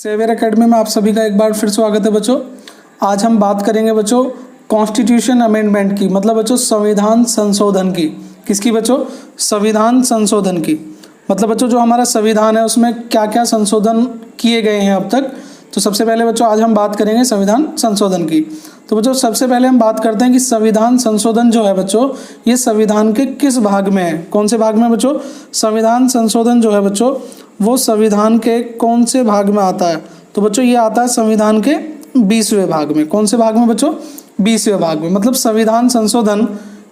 Saviour academy में आप सभी का एक बार फिर स्वागत है बच्चों। आज हम बात करेंगे बच्चों कॉन्स्टिट्यूशन अमेंडमेंट की, मतलब बच्चों संविधान संशोधन की। किसकी बच्चों? संविधान संशोधन की। मतलब बच्चों जो हमारा संविधान है उसमें क्या क्या संशोधन किए गए हैं अब तक। तो सबसे पहले बच्चों आज हम बात करेंगे संविधान संशोधन की। तो बच्चों सबसे पहले हम बात करते हैं कि संविधान संशोधन जो है बच्चों ये संविधान के किस भाग में है। कौन से भाग में बच्चों? संविधान संशोधन जो है बच्चों वो संविधान के कौन से भाग में आता है? तो बच्चों ये आता है संविधान के 20वें भाग में। कौन से भाग में बच्चों? 20वें भाग में। मतलब संविधान संशोधन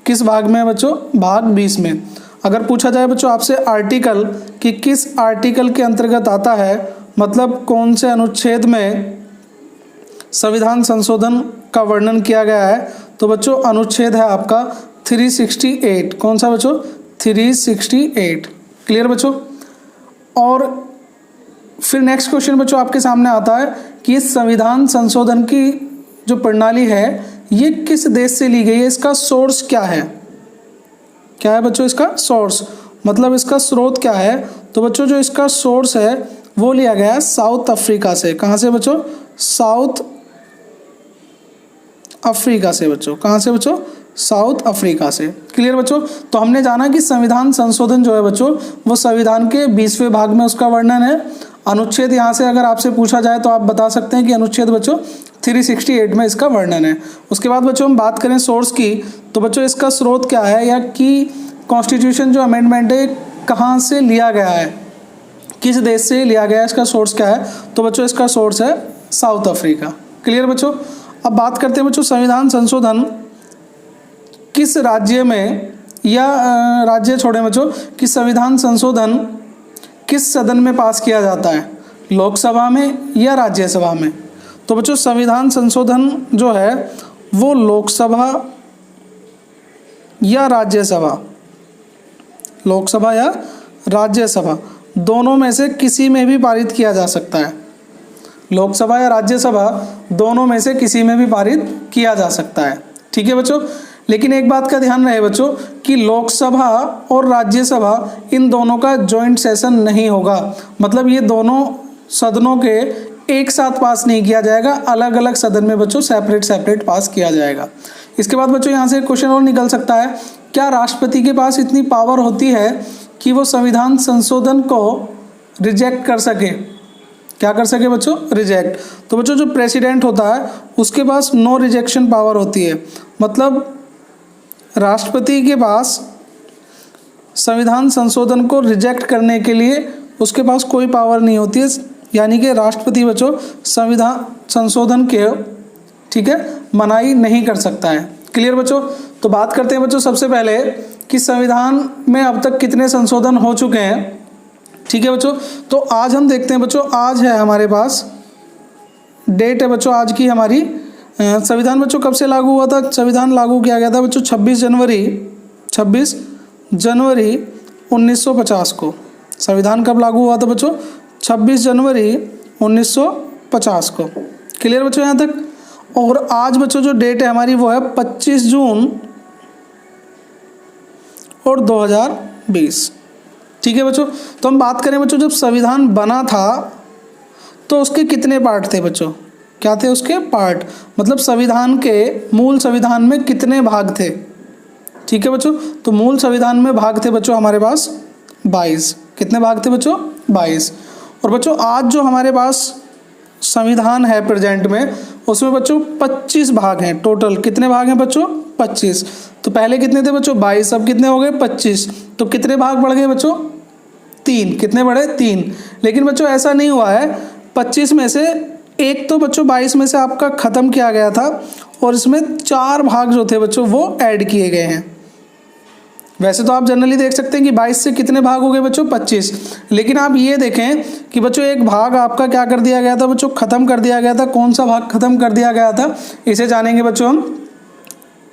किस भाग में है बच्चों? भाग 20 में। अगर पूछा जाए बच्चों आपसे आर्टिकल कि किस आर्टिकल के अंतर्गत आता है, मतलब कौन से अनुच्छेद में संविधान संशोधन का वर्णन किया गया है, तो बच्चों अनुच्छेद है आपका 368। कौन सा बच्चों? 368। क्लियर बच्चों? और फिर नेक्स्ट क्वेश्चन बच्चों आपके सामने आता है कि इस संविधान संशोधन की जो प्रणाली है ये किस देश से ली गई है, इसका सोर्स क्या है? क्या है बच्चों इसका सोर्स? मतलब इसका स्रोत क्या है? तो बच्चों जो इसका सोर्स है वो लिया गया है साउथ अफ्रीका से। कहाँ से बच्चों? साउथ अफ्रीका से बच्चों। कहाँ से बच्चों? साउथ अफ्रीका से। क्लियर बच्चों? तो हमने जाना कि संविधान संशोधन जो है बच्चों वो संविधान के 20वें भाग में उसका वर्णन है। अनुच्छेद यहाँ से अगर आपसे पूछा जाए तो आप बता सकते हैं कि अनुच्छेद बच्चों 368 में इसका वर्णन है। उसके बाद बच्चों हम बात करें सोर्स की, तो बच्चों इसका स्रोत क्या है या कि कॉन्स्टिट्यूशन जो अमेंडमेंट है कहाँ से लिया गया है, किस देश से लिया गया है, इसका सोर्स क्या है? तो बच्चों इसका सोर्स है साउथ अफ्रीका। क्लियर बच्चों? अब बात करते हैं बच्चों संविधान संशोधन किस राज्य में, या राज्य छोड़ें बच्चों, कि संविधान संशोधन किस सदन में पास किया जाता है, लोकसभा में या राज्यसभा में? तो बच्चों संविधान संशोधन जो है वो लोकसभा या राज्यसभा, लोकसभा या राज्यसभा दोनों में से किसी में भी पारित किया जा सकता है। लोकसभा या राज्यसभा दोनों में से किसी में भी पारित किया जा सकता है। ठीक है बच्चों? लेकिन एक बात का ध्यान रहे बच्चों कि लोकसभा और राज्यसभा इन दोनों का जॉइंट सेशन नहीं होगा। मतलब ये दोनों सदनों के एक साथ पास नहीं किया जाएगा, अलग अलग सदन में बच्चों सेपरेट सेपरेट पास किया जाएगा। इसके बाद बच्चों यहाँ से एक क्वेश्चन और निकल सकता है, क्या राष्ट्रपति के पास इतनी पावर होती है कि वो संविधान संशोधन को रिजेक्ट कर सके? क्या कर सके बच्चों? रिजेक्ट। तो बच्चों जो प्रेसिडेंट होता है उसके पास नो रिजेक्शन पावर होती है। मतलब राष्ट्रपति के पास संविधान संशोधन को रिजेक्ट करने के लिए उसके पास कोई पावर नहीं होती है। यानी कि राष्ट्रपति बच्चों संविधान संशोधन के, ठीक है, मनाही नहीं कर सकता है। क्लियर बच्चों? तो बात करते हैं बच्चों सबसे पहले कि संविधान में अब तक कितने संशोधन हो चुके हैं। ठीक है बच्चों? तो आज हम देखते हैं बच्चों, आज है हमारे पास डेट है बच्चों आज की हमारी। संविधान बच्चों कब से लागू हुआ था? संविधान लागू किया गया था बच्चों 26 जनवरी 1950 को। संविधान कब लागू हुआ था बच्चों? 26 जनवरी 1950 को। क्लियर बच्चों यहाँ तक? और आज बच्चों जो डेट है हमारी वो है 25 जून और 2020। ठीक है बच्चों? तो हम बात करें बच्चों जब संविधान बना था तो उसके कितने पार्ट थे बच्चों? क्या थे उसके पार्ट? मतलब संविधान के मूल संविधान में कितने भाग थे? ठीक है बच्चों? तो मूल संविधान में भाग थे बच्चों हमारे पास 22। कितने भाग थे बच्चों? 22। और बच्चों आज जो हमारे पास संविधान है प्रेजेंट में उसमें बच्चों 25 भाग हैं टोटल। कितने भाग हैं बच्चों? 25। तो पहले कितने थे बच्चों? 22। अब कितने हो गए? 25। तो कितने भाग बढ़ गए बच्चों? 3। कितने बढ़े? 3। लेकिन बच्चों ऐसा नहीं हुआ है, 25 में से एक तो बच्चों 22 में से आपका ख़त्म किया गया था और इसमें 4 भाग जो थे बच्चों वो ऐड किए गए हैं। वैसे तो आप जनरली देख सकते हैं कि 22 से कितने भाग हो गए बच्चों? 25। लेकिन आप ये देखें कि बच्चों एक भाग आपका क्या कर दिया गया था बच्चों? ख़त्म कर दिया गया था। कौन सा भाग ख़त्म कर दिया गया था इसे जानेंगे बच्चों हम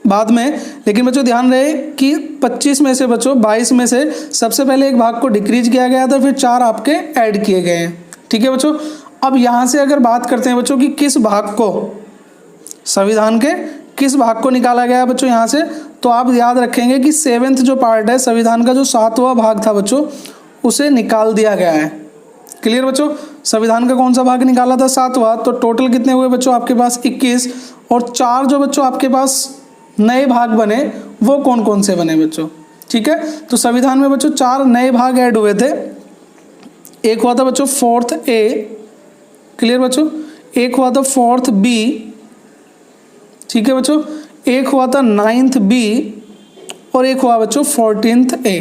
बाद में। लेकिन बच्चों ध्यान रहे कि 25 में से बच्चों 22 में से सबसे पहले एक भाग को डिक्रीज किया गया था, फिर 4 आपके ऐड किए गए हैं। ठीक है बच्चों? अब यहाँ से अगर बात करते हैं बच्चों कि किस भाग को, संविधान के किस भाग को निकाला गया है बच्चों यहाँ से, तो आप याद रखेंगे कि 7th जो पार्ट है संविधान का, जो 7वां भाग था बच्चों, उसे निकाल दिया गया है। क्लियर बच्चों? संविधान का कौन सा भाग निकाला था? 7वां। तो टोटल कितने हुए बच्चों आपके पास? 21। और 4 जो बच्चों आपके पास नए भाग बने वो कौन कौन से बने बच्चों? ठीक है, तो संविधान में बच्चों 4 नए भाग ऐड हुए थे। एक हुआ था बच्चों 4th A, क्लियर बच्चों। एक हुआ था 4th B, ठीक है बच्चों। एक हुआ था 9th B और एक हुआ बच्चों 14th A,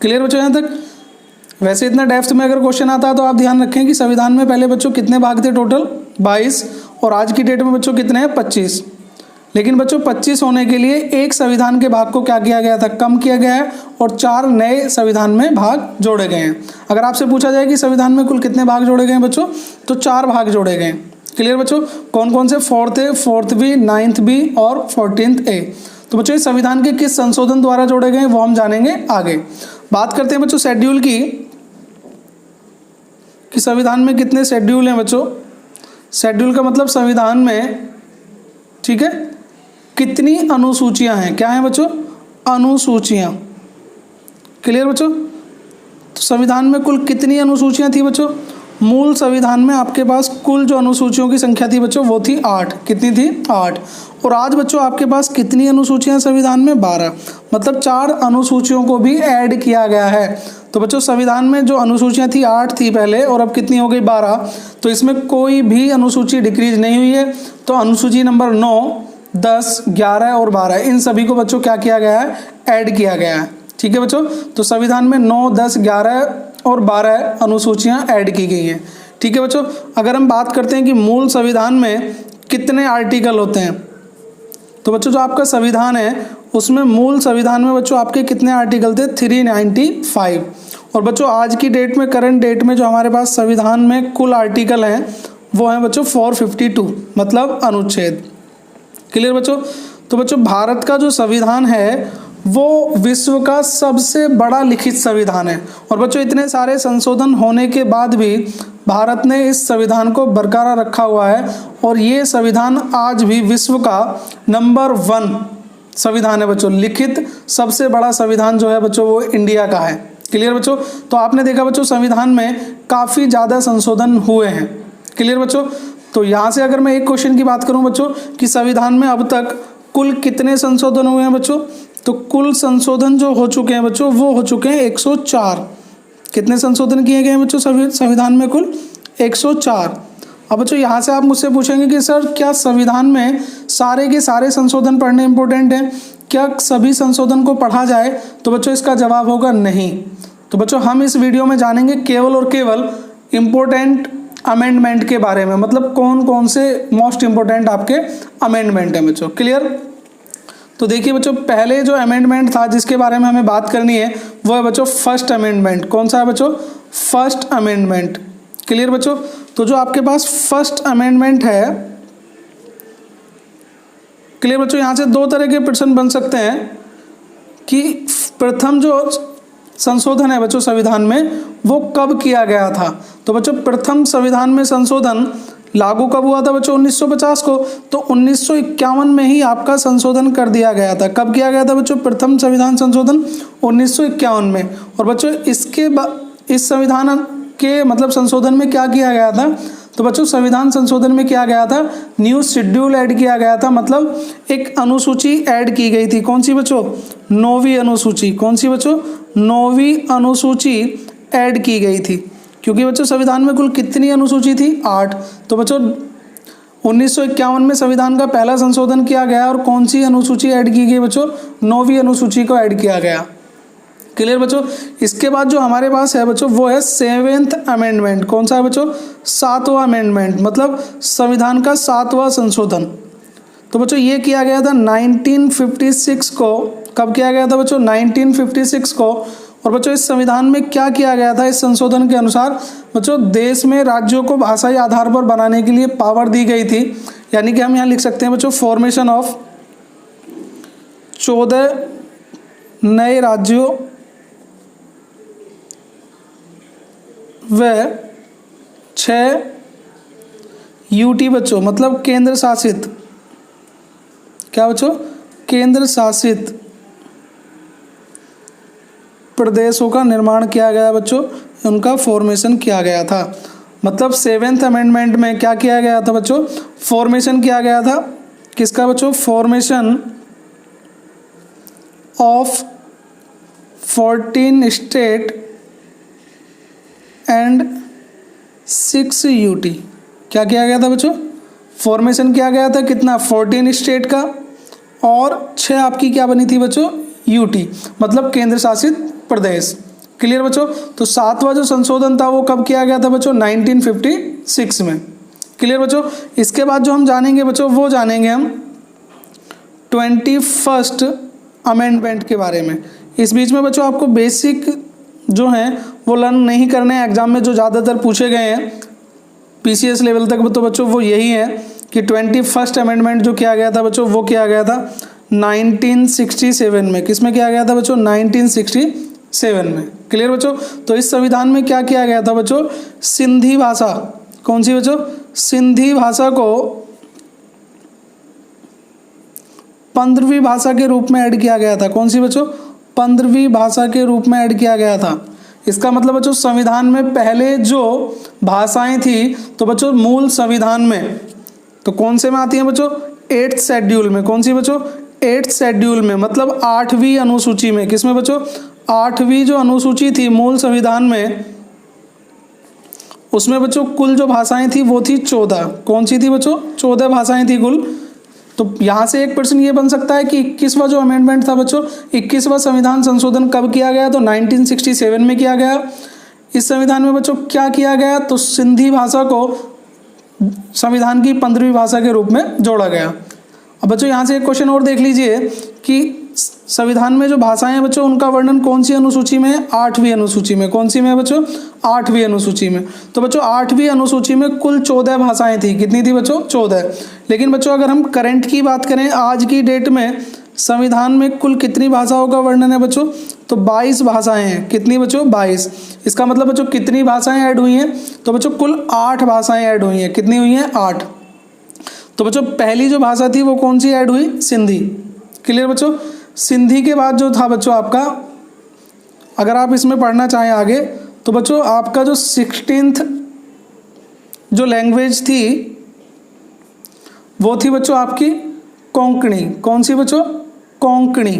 क्लियर बच्चों यहाँ तक। वैसे इतना डेप्थ में अगर क्वेश्चन आता है तो आप ध्यान रखें कि संविधान में पहले बच्चों कितने भाग थे? टोटल 22, और आज की डेट में बच्चों कितने हैं? 25। लेकिन बच्चों 25 होने के लिए एक संविधान के भाग को क्या किया गया था? कम किया गया है, और 4 नए संविधान में भाग जोड़े गए हैं। अगर आपसे पूछा जाए कि संविधान में कुल कितने भाग जोड़े गए हैं बच्चों, तो 4 भाग जोड़े गए हैं, क्लियर बच्चों। कौन कौन से? 4th A, 4th B, 9th B और 14th A। तो बच्चों इस संविधान के किस संशोधन द्वारा जोड़े गए वो हम जानेंगे आगे। बात करते हैं बच्चों शेड्यूल की, कि संविधान में कितने शेड्यूल हैं बच्चों। शेड्यूल का मतलब संविधान में, ठीक है, कितनी अनुसूचियां हैं। क्या हैं बच्चों? अनुसूचियां, क्लियर बच्चों। तो संविधान में कुल कितनी अनुसूचियां थी बच्चों? मूल संविधान में आपके पास कुल जो अनुसूचियों की संख्या थी बच्चों वो थी 8। कितनी थी? 8। और आज बच्चों आपके पास कितनी अनुसूचियां संविधान में? 12। मतलब 4 अनुसूचियों को भी ऐड किया गया है। तो बच्चों संविधान में जो अनुसूचियां थी 8 थी पहले, और अब कितनी हो गई? 12। तो इसमें कोई भी अनुसूची डिक्रीज नहीं हुई है। तो अनुसूची नंबर 9, 10, 11 और 12 इन सभी को बच्चों क्या किया गया है? ऐड किया गया है, ठीक है बच्चों। तो संविधान में 9, 10, 11 और 12 अनुसूचियां ऐड की गई हैं, ठीक है बच्चों। अगर हम बात करते हैं कि मूल संविधान में कितने आर्टिकल होते हैं, तो बच्चों जो आपका संविधान है उसमें मूल संविधान में बच्चों आपके कितने आर्टिकल थे? 395। और बच्चों आज की डेट में, करंट डेट में जो हमारे पास संविधान में कुल आर्टिकल हैं वो हैं बच्चों 452, मतलब अनुच्छेद, क्लियर बच्चों। तो बच्चों भारत का जो संविधान है वो विश्व का सबसे बड़ा लिखित संविधान है। और बच्चों इतने सारे संशोधन होने के बाद भी भारत ने इस संविधान को बरकरार रखा हुआ है, और ये संविधान आज भी विश्व का नंबर 1 संविधान है बच्चों। लिखित सबसे बड़ा संविधान जो है बच्चों वो इंडिया का है, क्लियर बच्चों। तो आपने देखा बच्चों संविधान में काफ़ी ज़्यादा संशोधन हुए हैं, क्लियर बच्चों। तो यहाँ से अगर मैं एक क्वेश्चन की बात करूँ बच्चों कि संविधान में अब तक कुल कितने संशोधन हुए हैं बच्चों, तो कुल संशोधन जो हो चुके हैं बच्चों वो हो चुके हैं 104। कितने संशोधन किए गए हैं बच्चों संविधान में? कुल 104। अब बच्चों यहाँ से आप मुझसे पूछेंगे कि सर क्या संविधान में सारे के सारे संशोधन पढ़ने इंपॉर्टेंट हैं? क्या सभी संशोधन को पढ़ा जाए? तो बच्चों इसका जवाब होगा नहीं। तो बच्चों हम इस वीडियो में जानेंगे केवल और केवल इम्पोर्टेंट अमेंडमेंट के बारे में, मतलब कौन कौन से मोस्ट इम्पोर्टेंट आपके अमेंडमेंट हैं बच्चों, क्लियर। तो देखिए बच्चों पहले जो अमेंडमेंट था जिसके बारे में हमें बात करनी है वो है बच्चों फर्स्ट अमेंडमेंट। कौन सा है बच्चों? फर्स्ट अमेंडमेंट, क्लियर बच्चों। तो जो आपके पास फर्स्ट अमेंडमेंट है, क्लियर बच्चों, यहाँ से 2 तरह के प्रश्न बन सकते हैं कि प्रथम जो संशोधन है बच्चों संविधान में वो कब किया गया था। तो बच्चों प्रथम संविधान में संशोधन लागू कब हुआ था बच्चों? 1950 को। तो 1951 में ही आपका संशोधन कर दिया गया था। कब किया गया था बच्चों प्रथम संविधान संशोधन? 1951 में। और बच्चों इसके इस संविधान के मतलब संशोधन में क्या किया गया था? तो बच्चों संविधान संशोधन में क्या गया था? न्यू शेड्यूल ऐड किया गया था, मतलब एक अनुसूची ऐड की गई थी। कौन सी बच्चों? 9वीं अनुसूची। कौन सी बच्चों? 9वीं अनुसूची ऐड की गई थी। क्योंकि बच्चों संविधान में कुल कितनी अनुसूची थी? 8। तो बच्चों 1951 में संविधान का पहला संशोधन किया गया, और कौन सी अनुसूची ऐड की गई बच्चों? 9वीं अनुसूची को ऐड किया गया, क्लियर बच्चों। इसके बाद जो हमारे पास है बच्चों वो है 7th अमेंडमेंट। कौन सा है बच्चों? 7वां अमेंडमेंट, मतलब संविधान का 7वां संशोधन। तो बच्चों ये किया गया था 1956 को। कब किया गया था बच्चों? 1956 को। और बच्चों इस संविधान में क्या किया गया था? इस संशोधन के अनुसार बच्चों देश में राज्यों को भाषाई आधार पर बनाने के लिए पावर दी गई थी। यानी कि हम यहाँ लिख सकते हैं बच्चों फॉर्मेशन ऑफ 14 नए राज्यों व 6 यूटी बच्चों, मतलब केंद्र शासित, क्या बच्चों? केंद्र शासित प्रदेशों का निर्माण किया गया बच्चों, उनका फॉर्मेशन किया गया था। मतलब 7th अमेंडमेंट में क्या किया गया था बच्चों, फॉर्मेशन किया गया था। किसका बच्चों, formation of 14 state and 6 UT. क्या किया गया था बच्चों, फॉर्मेशन किया गया था कितना, 14 स्टेट का, और 6 आपकी क्या बनी थी बच्चों, यूटी, मतलब केंद्र शासित प्रदेश। क्लियर बच्चों। तो 7वां जो संशोधन था वो कब किया गया था बच्चों, 1956 में। क्लियर बच्चों। इसके बाद जो हम जानेंगे बच्चों, वो जानेंगे हम 21st अमेंडमेंट के बारे में। इस बीच में बच्चों आपको बेसिक जो हैं वो लर्न नहीं करने हैं। एग्जाम में जो ज़्यादातर पूछे गए हैं पीसीएस लेवल तक, तो बच्चों वो यही है कि 21st अमेंडमेंट जो किया गया था बच्चों, वो किया गया था 1967 में। किस में किया गया था बच्चों, 1967 में। क्लियर बच्चों। तो इस संविधान में क्या किया गया था बच्चों, सिंधी भाषा, कौन सी बच्चों, सिंधी भाषा को 15वीं भाषा के रूप में ऐड किया गया था। कौन सी बच्चों, 15वीं भाषा के रूप में ऐड किया गया था। इसका मतलब बच्चों संविधान में पहले जो भाषाएं थी, तो बच्चों मूल संविधान में तो कौन से में आती हैं बच्चों, 8th शेड्यूल में। कौन सी बच्चों, 8th शेड्यूल में, मतलब 8वीं अनुसूची में। किसमें बच्चों, 8वीं जो अनुसूची थी मूल संविधान में, उसमें बच्चों कुल जो भाषाएं थी वो थी 14। कौन सी थी बच्चों, 14 भाषाएं थी कुल। तो यहाँ से एक प्रश्न ये बन सकता है कि 21वां जो अमेंडमेंट था बच्चों, 21वां संविधान संशोधन कब किया गया, तो 1967 में किया गया। इस संविधान में बच्चों क्या किया गया, तो सिंधी भाषा को संविधान की 15वीं भाषा के रूप में जोड़ा गया। अब बच्चों यहाँ से एक क्वेश्चन और देख लीजिए कि संविधान में जो भाषाएं हैं बच्चों, उनका वर्णन कौन सी अनुसूची में है, 8वीं अनुसूची में। कौन सी में है बच्चों, 8वीं अनुसूची में। तो बच्चों 8वीं अनुसूची में कुल 14 भाषाएं थी। कितनी थी बच्चों, 14। लेकिन बच्चों अगर हम करंट की बात करें, आज की डेट में संविधान में कुल कितनी भाषाओं का वर्णन है बच्चों, तो 22 भाषाएं हैं। कितनी बच्चों, 22। इसका मतलब बच्चों कितनी भाषाएं ऐड हुई हैं, तो बच्चों कुल 8 भाषाएं ऐड हुई हैं। कितनी हुई हैं, 8। तो बच्चों पहली जो भाषा थी वो कौन सी ऐड हुई, सिंधी। क्लियर बच्चों। सिंधी के बाद जो था बच्चों आपका, अगर आप इसमें पढ़ना चाहें आगे, तो बच्चों आपका जो 16th जो लैंग्वेज थी वो थी बच्चों आपकी कोंकणी। कौन सी बच्चों, कोंकणी।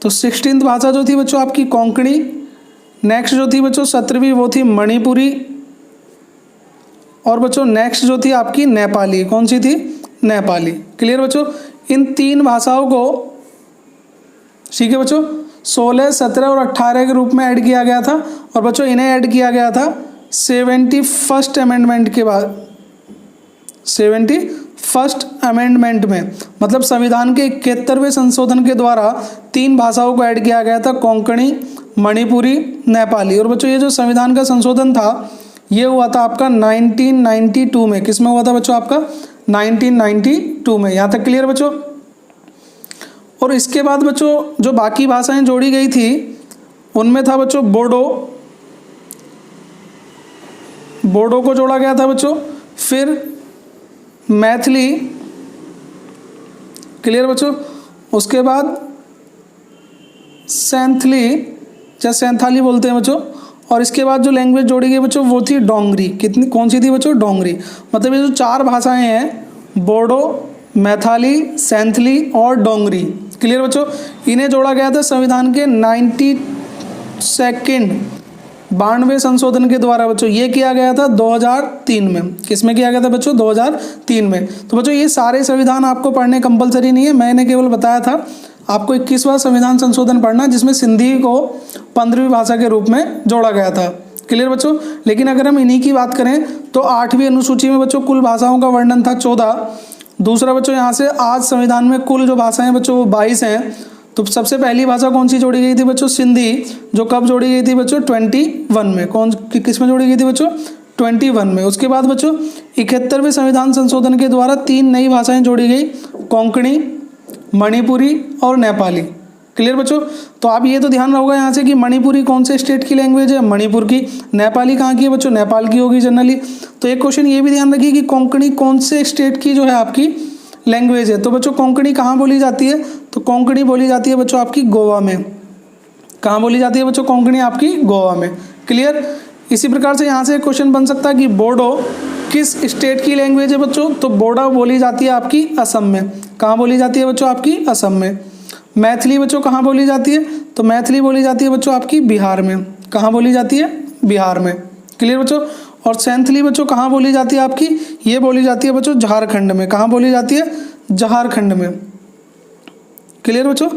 तो 16th भाषा जो थी बच्चों आपकी कोंकणी। नेक्स्ट जो थी बच्चों 17वीं वो थी मणिपुरी। और बच्चों नेक्स्ट जो थी आपकी नेपाली। कौन सी थी, नेपाली। क्लियर बच्चों। इन 3 भाषाओं को, ठीक है बच्चों, 16, 17 और 18 के रूप में ऐड किया गया था। और बच्चों इन्हें ऐड किया गया था 71st अमेंडमेंट के बाद, 71st अमेंडमेंट में, मतलब संविधान के 71वें संशोधन के द्वारा 3 भाषाओं को ऐड किया गया था, कोंकणी, मणिपुरी, नेपाली। और बच्चों ये जो संविधान का संशोधन था ये हुआ था आपका 1992 में। किस में हुआ था बच्चों, आपका 1992 में। यहाँ तक क्लियर बच्चों। और इसके बाद बच्चों जो बाकी भाषाएं जोड़ी गई थी उनमें था बच्चों बोडो, बोडो को जोड़ा गया था बच्चों। फिर मैथिली। क्लियर बच्चों। उसके बाद सैंथली या सैंथाली बोलते हैं बच्चों। और इसके बाद जो लैंग्वेज जोड़ी गई बच्चों वो थी डोंगरी। कितनी, कौन सी थी बच्चों, डोंगरी। मतलब ये जो 4 भाषाएं हैं, बोडो, मैथाली, सैंथली और डोंगरी। क्लियर बच्चों। इन्हें जोड़ा गया था संविधान के 92वें संशोधन के द्वारा बच्चों। ये किया गया था 2003 में। किस में किया गया था बच्चों, 2003 में। तो बच्चों ये सारे संविधान आपको पढ़ने कंपलसरी नहीं है, मैंने केवल बताया था आपको 21वां संविधान संशोधन पढ़ना जिसमें सिंधी को 15वीं भाषा के रूप में जोड़ा गया था। क्लियर बच्चों। लेकिन अगर हम इन्हीं की बात करें तो 8वीं अनुसूची में बच्चों कुल भाषाओं का वर्णन था 14। दूसरा बच्चों यहाँ से आज संविधान में कुल जो भाषाएं बच्चों वो 22 हैं। तो सबसे पहली भाषा कौन सी जोड़ी गई थी बच्चों, सिंधी, जो कब जोड़ी गई थी बच्चों, 21 में। किस में जोड़ी गई थी बच्चों, 21 में। उसके बाद बच्चों 71वें संविधान संशोधन के द्वारा 3 नई भाषाएं जोड़ी गई, कोंकणी, मणिपुरी और नेपाली। क्लियर बच्चों। तो आप ये तो ध्यान रहोगा यहाँ से कि मणिपुरी कौन से स्टेट की लैंग्वेज है, मणिपुर की। नेपाली कहाँ की है बच्चों, नेपाल की होगी जनरली। तो एक क्वेश्चन ये भी ध्यान रखिए कि कोंकणी कौन से स्टेट की जो है आपकी लैंग्वेज है। तो बच्चों कोंकणी कहाँ बोली जाती है? तो कोंकणी बोली जाती है बच्चों आपकी गोवा में। कहाँ बोली जाती है बच्चों कोंकणी? आपकी गोवा में। क्लियर। इसी प्रकार से यहाँ से क्वेश्चन बन सकता है कि बोडो किस स्टेट की लैंग्वेज है बच्चों? तो बोडो बोली जाती है आपकी असम में। कहाँ बोली जाती है बच्चों? आपकी असम में। मैथिली बच्चों कहाँ बोली जाती है? तो मैथिली बोली जाती है बच्चों आपकी बिहार में। कहाँ बोली जाती है? बिहार में। क्लियर बच्चों। और सैंथली बच्चों कहाँ बोली जाती है आपकी? ये बोली जाती है बच्चों झारखंड में। कहाँ बोली जाती है? झारखंड में। क्लियर बच्चों।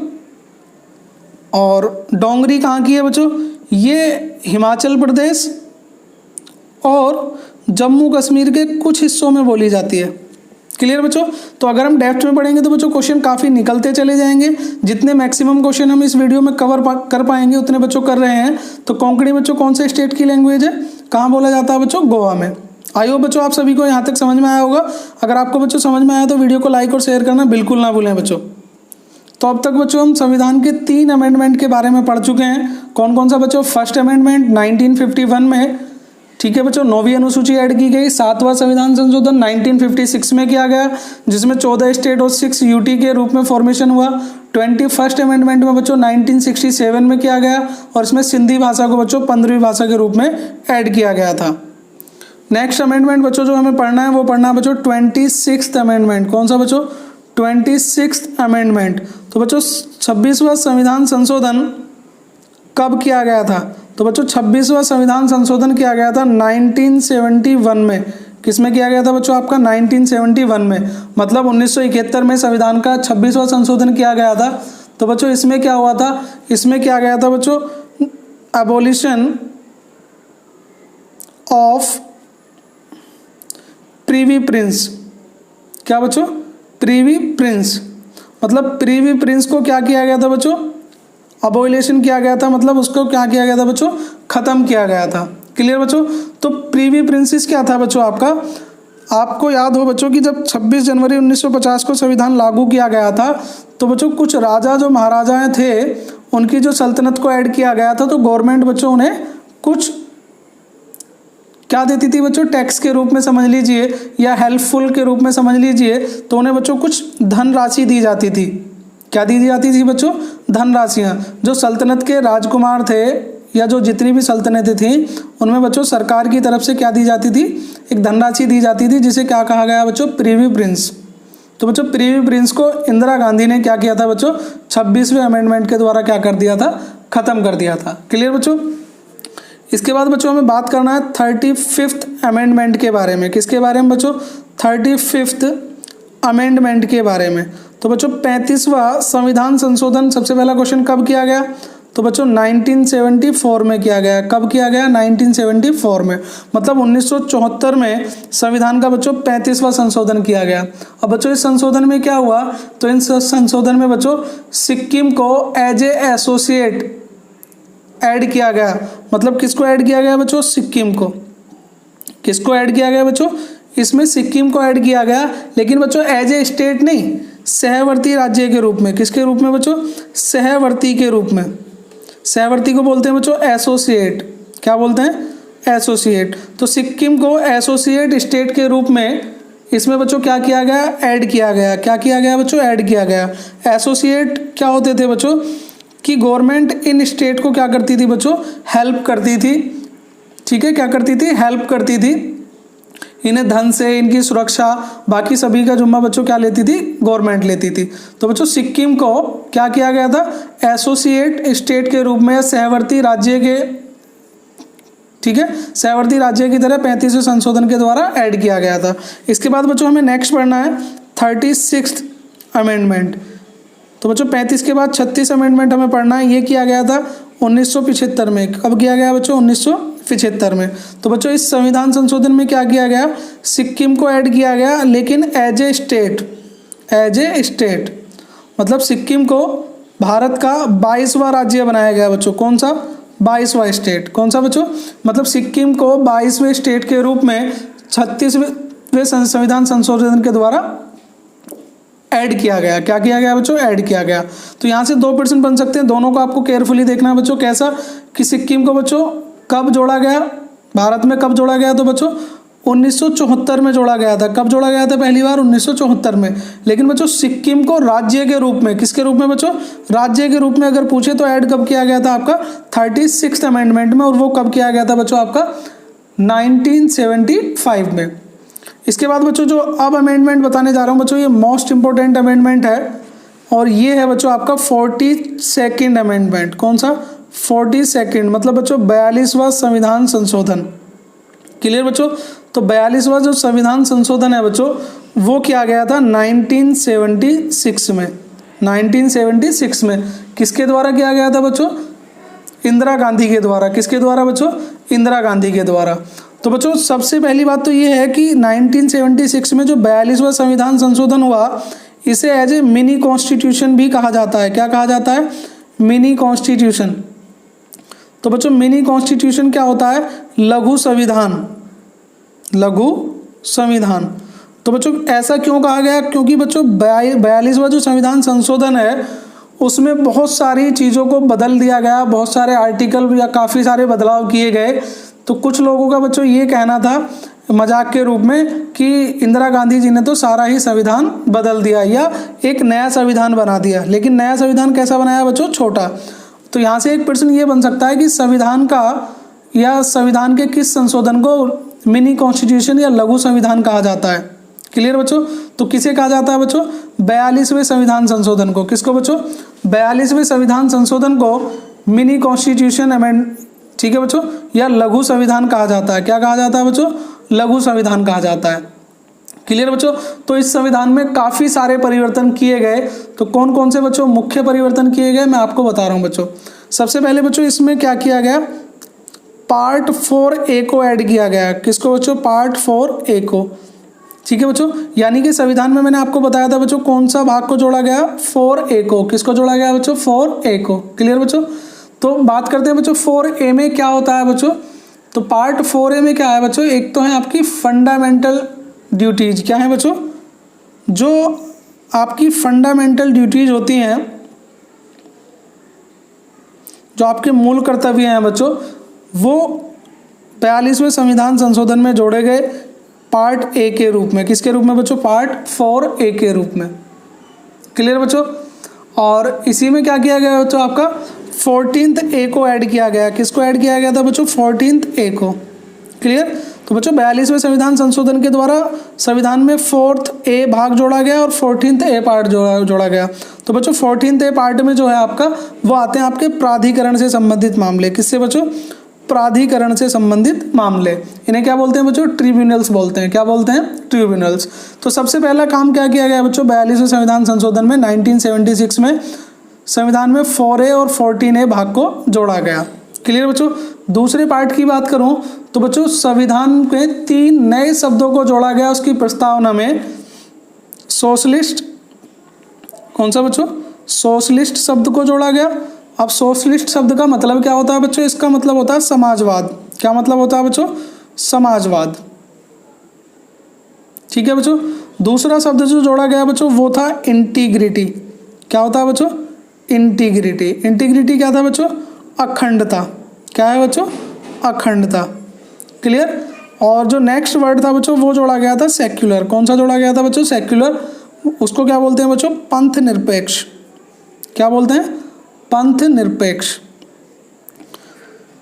और डोंगरी कहाँ की है बच्चों? ये हिमाचल प्रदेश और जम्मू कश्मीर के कुछ हिस्सों में बोली जाती है। क्लियर बच्चों। तो अगर हम डेप्थ में पढ़ेंगे तो बच्चों क्वेश्चन काफ़ी निकलते चले जाएंगे। जितने मैक्सिमम क्वेश्चन हम इस वीडियो में कर पाएंगे उतने बच्चों कर रहे हैं। तो कोंकणी बच्चों कौन से स्टेट की लैंग्वेज है? कहाँ बोला जाता है बच्चों? गोवा में। आई होप बच्चों आप सभी को यहाँ तक समझ में आया होगा। अगर आपको बच्चों समझ में आया तो वीडियो को लाइक और शेयर करना बिल्कुल ना भूलें बच्चों। तो अब तक बच्चों हम संविधान के 3 अमेंडमेंट के बारे में पढ़ चुके हैं। कौन कौन सा बच्चों? फर्स्ट अमेंडमेंट 1951 में, ठीक है बच्चों, 9वीं अनुसूची ऐड की गई। 7वां संविधान संशोधन 1956 में किया गया, जिसमें 14 स्टेट और 6 यूटी के रूप में फॉर्मेशन हुआ। 21st अमेंडमेंट में बच्चों 1967 में किया गया और इसमें सिंधी भाषा को बच्चों 15वीं भाषा के रूप में ऐड किया गया था। नेक्स्ट अमेंडमेंट बच्चों जो हमें पढ़ना है वो पढ़ना है बच्चों 26th अमेंडमेंट। कौन सा बच्चों? 26th amendment. तो बच्चों 26वां संविधान संशोधन कब किया गया था? तो बच्चों 26वां संविधान संशोधन किया गया था 1971 में। किसमें किया गया था बच्चों? आपका 1971 में। मतलब 1971 में संविधान का 26वां संशोधन किया गया था। तो बच्चों इसमें क्या हुआ था? इसमें किया गया था बच्चों एबॉलिशन ऑफ प्रीवी प्रिंस। क्या बच्चों? प्रीवी प्रिंस। मतलब प्रीवी प्रिंस को क्या किया गया था बच्चों? अबॉलिशन किया गया था। मतलब उसको क्या किया गया था बच्चों? खत्म किया गया था। क्लियर बच्चों। तो प्रीवी प्रिंसेस क्या था बच्चों आपका? आपको याद हो बच्चों कि जब 26 जनवरी 1950 को संविधान लागू किया गया था तो बच्चों कुछ राजा जो महाराजाएं थे उनकी जो सल्तनत को ऐड किया गया था, तो गवर्नमेंट बच्चों उन्हें कुछ क्या देती थी बच्चों? टैक्स के रूप में समझ लीजिए या हेल्पफुल के रूप में समझ लीजिए। तो उन्हें बच्चों कुछ धनराशि दी जाती थी। क्या दी जाती थी बच्चों? धनराशियाँ। जो सल्तनत के राजकुमार थे या जो जितनी भी सल्तनतें थीं उनमें बच्चों सरकार की तरफ से क्या दी जाती थी? एक धनराशि दी जाती थी, जिसे क्या कहा गया बच्चों? प्रीवी प्रिंस। तो बच्चों प्रीवी प्रिंस को इंदिरा गांधी ने क्या किया था बच्चों? 26वें अमेंडमेंट के द्वारा क्या कर दिया था? खत्म कर दिया था। क्लियर बच्चों। इसके बाद बच्चों हमें बात करना है 35th अमेंडमेंट के बारे में। किसके बारे में बच्चों? 35th अमेंडमेंट के बारे में। तो बच्चों 35वां संविधान संशोधन सबसे पहला क्वेश्चन कब किया गया? तो बच्चों 1974 में किया गया। कब किया गया? 1974 में। मतलब 1974 में संविधान का बच्चों 35वां संशोधन किया गया। अब बच्चों इस संशोधन में क्या हुआ? तो इन संशोधन में बच्चों सिक्किम को एज ए एसोसिएट ऐड किया गया। मतलब किसको ऐड किया गया बच्चों? सिक्किम को। किसको ऐड किया गया बच्चों? इसमें सिक्किम को ऐड किया गया, लेकिन बच्चों एज ए स्टेट नहीं, सहवर्ती राज्य के रूप में। किसके रूप में बच्चों? सहवर्ती के रूप में। सहवर्ती को बोलते हैं बच्चों एसोसिएट। क्या बोलते हैं? एसोसिएट। तो सिक्किम को एसोसिएट स्टेट के रूप में इसमें बच्चों क्या किया गया? ऐड किया गया। क्या किया गया बच्चों? ऐड किया गया। एसोसिएट क्या होते थे बच्चों? कि गवर्नमेंट इन स्टेट को क्या करती थी बच्चों? हेल्प करती थी। ठीक है, क्या करती थी? हेल्प करती थी। इन्हें धन से, इनकी सुरक्षा, बाकी सभी का जुम्मा बच्चों क्या लेती थी? गवर्नमेंट लेती थी। तो बच्चों सिक्किम को क्या किया गया था? एसोसिएट स्टेट के रूप में, सहवर्ती राज्य के, ठीक है, सहवर्ती राज्य की तरह 35वें संशोधन के द्वारा ऐड किया गया था। इसके बाद बच्चों हमें नेक्स्ट पढ़ना है 36th अमेंडमेंट। तो बच्चों 35 के बाद 36 अमेंडमेंट हमें पढ़ना है। ये किया गया था 1975 में। कब किया गया बच्चों? 1975 में। तो बच्चों इस संविधान संशोधन में क्या किया गया? सिक्किम को ऐड किया गया, लेकिन as a state. As a state मतलब सिक्किम को भारत का 22वां राज्य बनाया गया बच्चों। कौन सा? 22वां स्टेट। कौन सा बच्चों? मतलब सिक्किम को 22वें स्टेट के रूप में 36वें संविधान संशोधन के द्वारा ऐड किया गया। क्या किया गया बच्चों? ऐड किया गया। तो यहाँ से 2 प्रश्न बन सकते हैं, दोनों को आपको केयरफुली देखना है बच्चों। कैसा? कि सिक्किम को बच्चों कब जोड़ा गया? भारत में कब जोड़ा गया? तो बच्चों 1974 में जोड़ा गया था। कब जोड़ा गया था पहली बार? 1974 में। लेकिन बच्चों सिक्किम को राज्य के रूप में, किसके रूप में बच्चों? राज्य के रूप में अगर पूछे तो ऐड कब किया गया था आपका? 36th अमेंडमेंट में। और वो कब किया गया था बच्चों आपका? 1975 में। इसके बाद बच्चों जो अब अमेंडमेंट बताने जा रहा हूँ बच्चों, ये मोस्ट इंपॉर्टेंट अमेंडमेंट है और ये है बच्चों आपका 42nd अमेंडमेंट। कौन सा? 42nd, मतलब बच्चों 42वां संविधान संशोधन। क्लियर बच्चों? तो 42वां जो संविधान संशोधन है बच्चों, वो किया गया था 1976 में। 1976 में किसके द्वारा किया गया था बच्चों? इंदिरा गांधी के द्वारा। किसके द्वारा बच्चों? इंदिरा गांधी के द्वारा। तो बच्चों सबसे पहली बात तो ये है कि 1976 में जो 42वां संविधान संशोधन हुआ, इसे एज ए मिनी कॉन्स्टिट्यूशन भी कहा जाता है। क्या कहा जाता है? Mini constitution. तो बच्चों मिनी कॉन्स्टिट्यूशन क्या होता है? लघु संविधान। लघु संविधान। तो बच्चों ऐसा क्यों कहा गया? क्योंकि बच्चों 42वां जो संविधान संशोधन है उसमें बहुत सारी चीज़ों को बदल दिया गया, बहुत सारे आर्टिकल या काफ़ी सारे बदलाव किए गए। तो कुछ लोगों का बच्चों ये कहना था मजाक के रूप में कि इंदिरा गांधी जी ने तो सारा ही संविधान बदल दिया या एक नया संविधान बना दिया। लेकिन नया संविधान कैसा बनाया बच्चों? छोटा। तो यहाँ से एक प्रश्न ये बन सकता है कि संविधान का या संविधान के किस संशोधन को मिनी कॉन्स्टिट्यूशन या लघु संविधान कहा जाता है? क्लियर बच्चों? तो किसे कहा जाता है बच्चों? 42वें संविधान संशोधन को। किसको बच्चों? 42वें संविधान संशोधन को मिनी कॉन्स्टिट्यूशन अमेंड, ठीक है बच्चों, या लघु संविधान कहा जाता है। क्या कहा जाता है बच्चों? लघु संविधान कहा जाता है। क्लियर बच्चों? तो इस संविधान में काफ़ी सारे परिवर्तन किए गए। तो कौन कौन से बच्चों मुख्य परिवर्तन किए गए मैं आपको बता रहा हूँ बच्चों। सबसे पहले बच्चों इसमें क्या किया गया? पार्ट 4A को ऐड किया गया। किसको बच्चों? पार्ट 4A को। ठीक है बच्चों, यानी कि संविधान में मैंने आपको बताया था बच्चों कौन सा भाग को जोड़ा गया? 4A को। किसको जोड़ा गया बच्चों? 4A को। क्लियर बच्चों? तो बात करते हैं बच्चों 4A में क्या होता है बच्चों। तो पार्ट 4A में क्या है बच्चों? एक तो है आपकी फंडामेंटल ड्यूटीज। क्या है बच्चों? जो आपकी फंडामेंटल ड्यूटीज होती हैं, जो आपके मूल कर्तव्य हैं बच्चों, वो 42वें संविधान संशोधन में जोड़े गए पार्ट ए के रूप में। किसके रूप में बच्चों? पार्ट 4A के रूप में। क्लियर बच्चों? और इसी में क्या किया गया बच्चों? आपका 14th A को ऐड किया गया। किसको ऐड किया गया था बच्चों? 14th A को। क्लियर? तो बच्चों 42वें संविधान संशोधन के द्वारा संविधान में 4th A भाग जोड़ा गया और 14th A पार्ट जोड़ा गया। तो बच्चों 14th A पार्ट में जो है आपका, वो आते हैं आपके प्राधिकरण से संबंधित मामले। किससे बच्चों? प्राधिकरण से संबंधित मामले। इन्हें क्या बोलते हैं बच्चों? ट्रिब्यूनल्स बोलते हैं। क्या बोलते हैं? ट्रिब्यूनल्स। तो सबसे पहला काम क्या किया गया बच्चों 42वें संविधान संशोधन में? 1976 में संविधान में 4A और 14A भाग को जोड़ा गया। क्लियर बच्चों? दूसरे पार्ट की बात करूं तो बच्चों संविधान में 3 नए शब्दों को जोड़ा गया उसकी प्रस्तावना में। सोशलिस्ट, कौन सा बच्चों? सोशलिस्ट शब्द को जोड़ा गया। अब सोशलिस्ट शब्द का मतलब क्या होता है बच्चों? इसका मतलब होता है समाजवाद। क्या मतलब होता है बच्चों? समाजवाद। ठीक है बच्चों? दूसरा शब्द जो जोड़ा गया बच्चों वो था इंटीग्रिटी। क्या होता है बच्चों? इंटीग्रिटी। इंटीग्रिटी क्या था बच्चों? अखंडता। क्या है बच्चों? अखंडता। क्लियर? और जो नेक्स्ट वर्ड था बच्चों वो जोड़ा गया था सेक्युलर। कौन सा जोड़ा गया था बच्चों? सेक्युलर। उसको क्या बोलते हैं बच्चों? पंथ निरपेक्ष। क्या बोलते हैं? पंथ निरपेक्ष।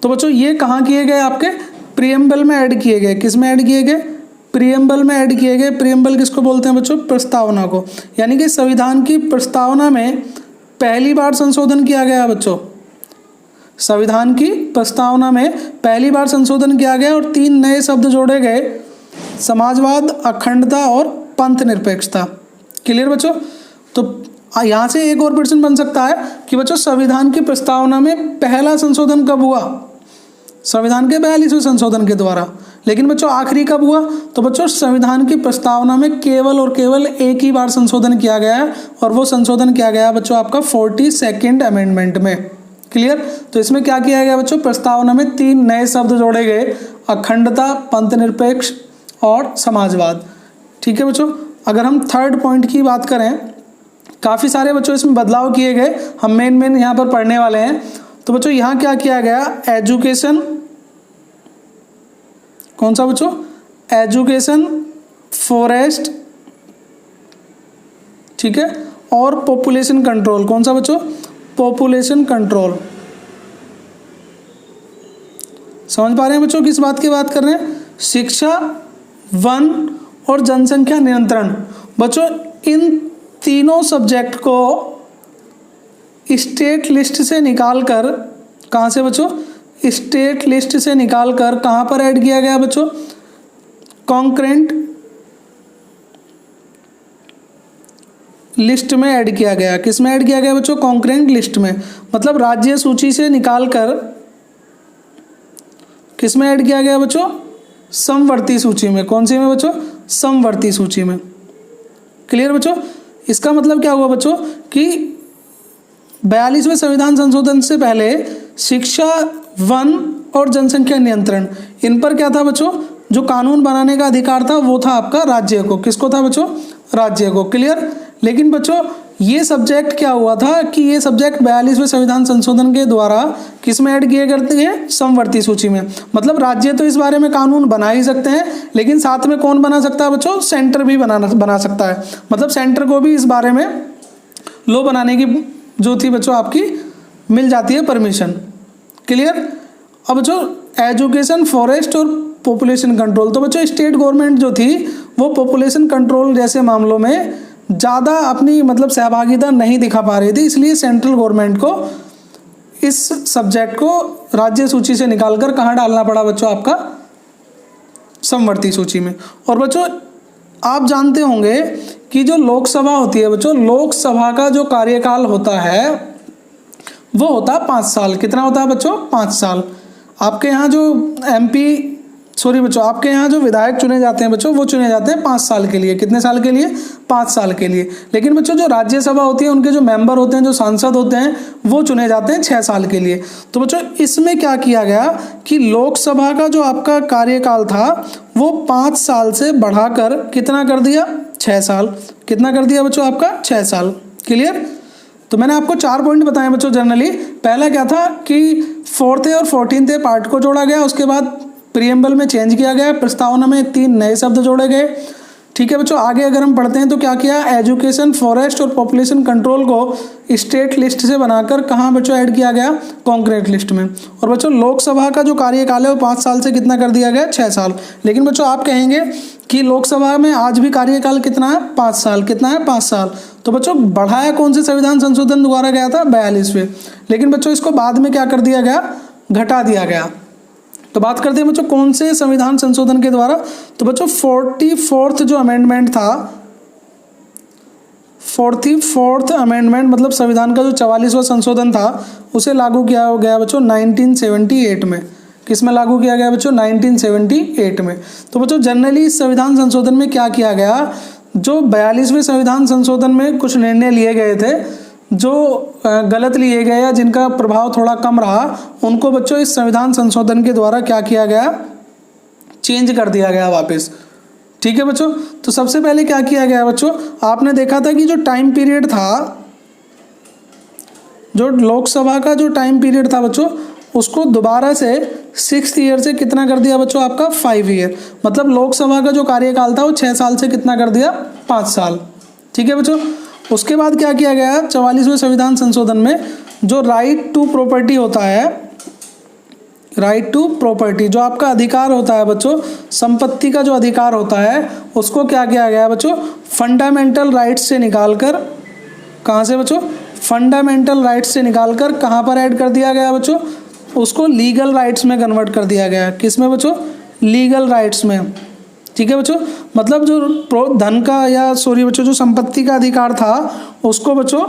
तो बच्चों ये कहाँ किए गए? आपके प्रीएम्बल में ऐड किए गए। किस में ऐड किए गए? प्रीएम्बल में ऐड किए गए। प्रीएम्बल किसको बोलते हैं बच्चों? प्रस्तावना को। यानी कि संविधान की प्रस्तावना में पहली बार संशोधन किया गया बच्चों। संविधान की प्रस्तावना में पहली बार संशोधन किया गया और 3 नए शब्द जोड़े गए, समाजवाद, अखंडता और पंथ निरपेक्षता। क्लियर बच्चों? तो यहाँ से एक और प्रश्न बन सकता है कि बच्चों संविधान की प्रस्तावना में पहला संशोधन कब हुआ? संविधान के 42वें संशोधन के द्वारा। लेकिन बच्चों आखिरी कब हुआ? तो बच्चों संविधान की प्रस्तावना में केवल और केवल एक ही बार संशोधन किया गया है और वो संशोधन किया गया बच्चों आपका 42nd अमेंडमेंट में। क्लियर? तो इसमें क्या किया गया बच्चों? प्रस्तावना में 3 नए शब्द जोड़े गए, अखंडता, पंथ निरपेक्ष और समाजवाद। ठीक है बच्चों? अगर हम थर्ड पॉइंट की बात करें, काफ़ी सारे बच्चों इसमें बदलाव किए गए, हम मेन यहाँ पर पढ़ने वाले हैं। तो बच्चों यहाँ क्या किया गया? एजुकेशन, कौन सा बच्चों? एजुकेशन, फॉरेस्ट, ठीक है, और पॉपुलेशन कंट्रोल। कौन सा बच्चों? Population control. समझ पा रहे हैं बच्चों किस बात की बात कर रहे हैं? शिक्षा, वन और जनसंख्या नियंत्रण। बच्चों इन तीनों सब्जेक्ट को स्टेट लिस्ट से निकालकर, कहाँ से बच्चों? स्टेट लिस्ट से निकालकर कहाँ पर ऐड किया गया बच्चों? कॉन्करेंट लिस्ट में ऐड किया गया। किस में ऐड किया गया बच्चों? कॉन्करेंट लिस्ट में। मतलब राज्य सूची से निकालकर किस में ऐड किया गया बच्चों? समवर्ती सूची में। कौन सी में बच्चों? समवर्ती सूची में। क्लियर बच्चों? इसका मतलब क्या हुआ बच्चों कि 42वें संविधान संशोधन से पहले शिक्षा, वन और जनसंख्या नियंत्रण, इन पर क्या था बच्चों? जो कानून बनाने का अधिकार था वो था आपका राज्य को। किसको था बच्चों? राज्य को। क्लियर? लेकिन बच्चों ये सब्जेक्ट क्या हुआ था कि ये सब्जेक्ट 42वें संविधान संशोधन के द्वारा किस में ऐड किए करते हैं? समवर्ती सूची में। मतलब राज्य तो इस बारे में कानून बना ही सकते हैं, लेकिन साथ में कौन बना सकता है बच्चों? सेंटर भी बना सकता है। मतलब सेंटर को भी इस बारे में लॉ बनाने की जो थी बच्चों आपकी मिल जाती है परमिशन। क्लियर? अब बच्चों एजुकेशन, फॉरेस्ट और पॉपुलेशन कंट्रोल, तो बच्चों स्टेट गवर्नमेंट जो थी वो पॉपुलेशन कंट्रोल जैसे मामलों में ज़्यादा अपनी मतलब सहभागिता नहीं दिखा पा रही थी, इसलिए सेंट्रल गवर्नमेंट को इस सब्जेक्ट को राज्य सूची से निकालकर कहाँ डालना पड़ा बच्चों? आपका समवर्ती सूची में। और बच्चों आप जानते होंगे कि जो लोकसभा होती है बच्चों, लोकसभा का जो कार्यकाल होता है वो होता है 5 साल। कितना होता है बच्चों? 5 साल। आपके यहाँ जो आपके यहाँ जो विधायक चुने जाते हैं बच्चों वो चुने जाते हैं 5 साल के लिए। कितने साल के लिए? 5 साल के लिए। लेकिन बच्चों जो राज्यसभा होती है उनके जो मेंबर होते हैं, जो सांसद होते हैं, वो चुने जाते हैं 6 साल के लिए। तो बच्चों इसमें क्या किया गया कि लोकसभा का जो आपका कार्यकाल था वो 5 साल से बढ़ाकर कितना कर दिया? 6 साल। कितना कर दिया बच्चों? आपका 6 साल। क्लियर? तो मैंने आपको 4 पॉइंट बताए बच्चों जनरली। पहला क्या था कि 4th और 14th पार्ट को जोड़ा गया, उसके बाद प्रीएम्बल में चेंज किया गया, प्रस्तावना में 3 नए शब्द जोड़े गए। ठीक है बच्चों, आगे अगर हम पढ़ते हैं तो क्या किया? एजुकेशन, फॉरेस्ट और पॉपुलेशन कंट्रोल को स्टेट लिस्ट से बनाकर कहाँ बच्चों ऐड किया गया? कॉन्करेंट लिस्ट में। और बच्चों लोकसभा का जो कार्यकाल है वो 5 साल से कितना कर दिया गया? 6 साल। लेकिन बच्चों आप कहेंगे कि लोकसभा में आज भी कार्यकाल कितना है? 5 साल। कितना है? 5 साल। तो बच्चों बढ़ाया कौन से संविधान संशोधन द्वारा गया था? 42वें। लेकिन बच्चों इसको बाद में क्या कर दिया गया? घटा दिया गया। तो बात करते हैं बच्चों कौन से संविधान संशोधन के द्वारा। तो बच्चों 44th जो अमेंडमेंट था, 44th अमेंडमेंट मतलब संविधान का जो 44वां संशोधन था उसे लागू किया गया बच्चों 1978 में। किस में लागू किया गया बच्चों? 1978 में। तो बच्चों जनरली इस संविधान संशोधन में क्या किया गया? जो 42वें संविधान संशोधन में कुछ निर्णय लिए गए थे जो गलत लिए गए या जिनका प्रभाव थोड़ा कम रहा, उनको बच्चों इस संविधान संशोधन के द्वारा क्या किया गया? चेंज कर दिया गया वापस। ठीक है बच्चों, तो सबसे पहले क्या किया गया बच्चों? आपने देखा था कि जो टाइम पीरियड था, जो लोकसभा का जो टाइम पीरियड था बच्चों, उसको दोबारा से 6th ईयर से कितना कर दिया बच्चों? आपका 5 ईयर। मतलब लोकसभा का जो कार्यकाल था वो 6 साल से कितना कर दिया? 5 साल। ठीक है बच्चों, उसके बाद क्या किया गया? 44वें संविधान संशोधन में जो राइट टू प्रॉपर्टी होता है, राइट टू प्रॉपर्टी जो आपका अधिकार होता है बच्चों, संपत्ति का जो अधिकार होता है, उसको क्या किया गया बच्चों? फंडामेंटल राइट्स से निकालकर, कहाँ से बच्चों? फंडामेंटल राइट्स से निकालकर कहाँ पर ऐड कर दिया गया बच्चों? उसको लीगल राइट्स में कन्वर्ट कर दिया गया। किस में बच्चों? लीगल राइट्स में। ठीक है बच्चों, मतलब जो धन का या बच्चों जो संपत्ति का अधिकार था उसको बच्चों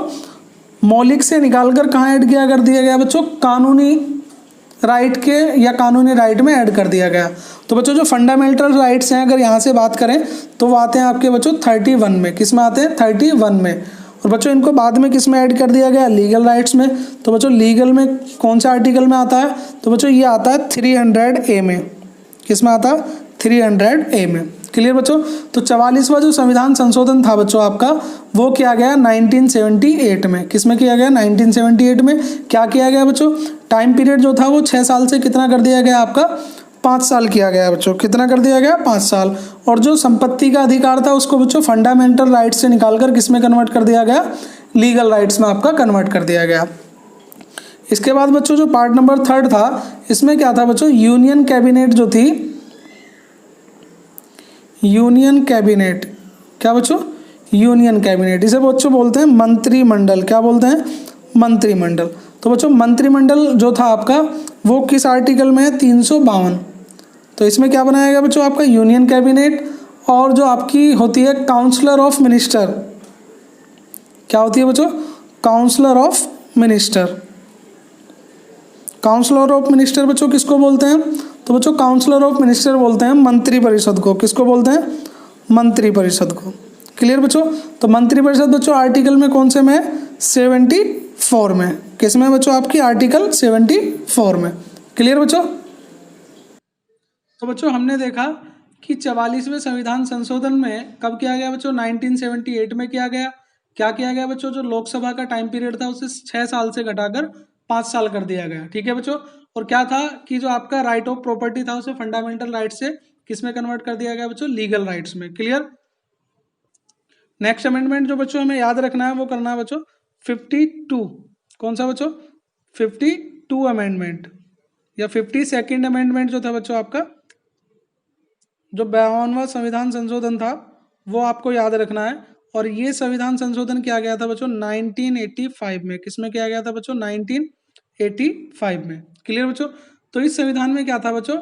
मौलिक से निकालकर कहाँ ऐड किया कर दिया गया बच्चों? कानूनी राइट के या कानूनी राइट में ऐड कर दिया गया। तो बच्चों जो फंडामेंटल राइट्स हैं अगर यहाँ से बात करें तो वो आते हैं आपके बच्चों 31 में। किस में आते हैं? 31 में। और बच्चों इनको बाद में किस में ऐड कर दिया गया? लीगल राइट्स में। तो बच्चों लीगल में कौन सा आर्टिकल में आता है? तो बच्चों ये आता है 300A में। किस में आता है? 300A में। क्लियर बच्चों, तो 44वां जो संविधान संशोधन था बच्चों आपका वो किया गया 1978 में। किस में किया गया? 1978 में। क्या किया गया बच्चों? टाइम पीरियड जो था वो 6 साल से कितना कर दिया गया? आपका 5 साल किया गया बच्चों। कितना कर दिया गया? 5 साल। और जो संपत्ति का अधिकार था उसको बच्चों फंडामेंटल राइट से निकालकर किस में कन्वर्ट कर दिया गया? लीगल राइट्स में आपका कन्वर्ट कर दिया गया। इसके बाद बच्चों जो पार्ट नंबर 3 था, इसमें क्या था बच्चों? यूनियन कैबिनेट जो थी, यूनियन कैबिनेट, क्या बच्चों? यूनियन कैबिनेट, इसे बच्चों बोलते हैं मंत्रिमंडल। क्या बोलते हैं? मंत्रिमंडल। तो बच्चों मंत्रिमंडल जो था आपका वो किस आर्टिकल में है? 352। तो इसमें क्या बनाया गया बच्चों? आपका यूनियन कैबिनेट और जो आपकी होती है काउंसलर ऑफ मिनिस्टर, क्या होती है बच्चों? Councillor of minister. Councillor of minister बच्चों किसको बोलते हैं? तो बच्चों काउंसलर ऑफ मिनिस्टर बोलते हैं मंत्री परिषद को। किसको बोलते हैं? मंत्री परिषद को। क्लियर बच्चों? तो मंत्री परिषद बच्चों आर्टिकल में कौन से में है? 74 में। किस में बच्चों? आपकी आर्टिकल 74 में। क्लियर बच्चों? तो बच्चों हमने देखा कि 44वें संविधान संशोधन में कब किया गया बच्चों? 1978 में किया गया। क्या किया गया बच्चों? जो लोकसभा का टाइम पीरियड था उसे 6 साल से घटाकर 5 साल कर दिया गया। ठीक है बच्चों? और क्या था कि जो आपका राइट ऑफ प्रॉपर्टी था उसे फंडामेंटल राइट से किस में कन्वर्ट कर दिया गया बच्चों? लीगल राइट्स में। क्लियर? नेक्स्ट अमेंडमेंट जो बच्चों हमें याद रखना है वो करना है बच्चों 52। कौन सा बच्चों? 52 अमेंडमेंट या 52nd अमेंडमेंट जो था बच्चों आपका, जो 52वां संविधान संशोधन था वो आपको याद रखना है। और ये संविधान संशोधन किया गया था बच्चों 1985 में। किसमें किया गया था बच्चों? 1985 में। क्लियर बच्चों? तो इस संविधान में क्या था बच्चों?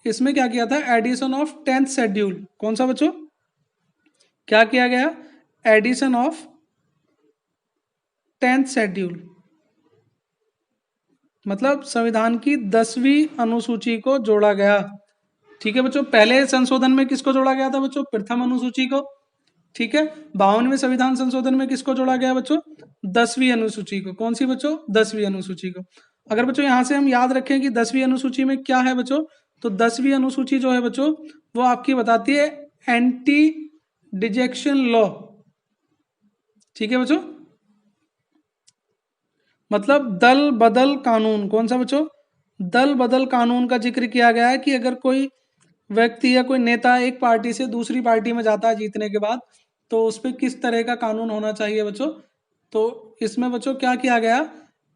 इसमें क्या किया था? Addition of 10th schedule. कौन सा बच्चों? क्या किया गया? एडिशन ऑफ 10th शेड्यूल, मतलब संविधान की 10वीं अनुसूची को जोड़ा गया। ठीक है बच्चों? पहले संशोधन में किसको जोड़ा गया था बच्चों? प्रथम अनुसूची को। ठीक है? 52वें संविधान संशोधन में किसको जोड़ा गया बच्चों? 10वीं अनुसूची को। कौन सी बच्चों? 10वीं अनुसूची को। अगर बच्चों यहां से हम याद रखें कि 10वीं अनुसूची में क्या है बच्चों, तो 10वीं अनुसूची जो है बच्चों वो आपकी बताती है एंटी डिजेक्शन लॉ। ठीक है बच्चों? मतलब दल बदल कानून। कौन सा बच्चों? दल बदल कानून का जिक्र किया गया है कि अगर कोई व्यक्ति या कोई नेता एक पार्टी से दूसरी पार्टी में जाता है जीतने के बाद, तो उस पर किस तरह का कानून होना चाहिए बच्चों। तो इसमें बच्चों क्या किया गया?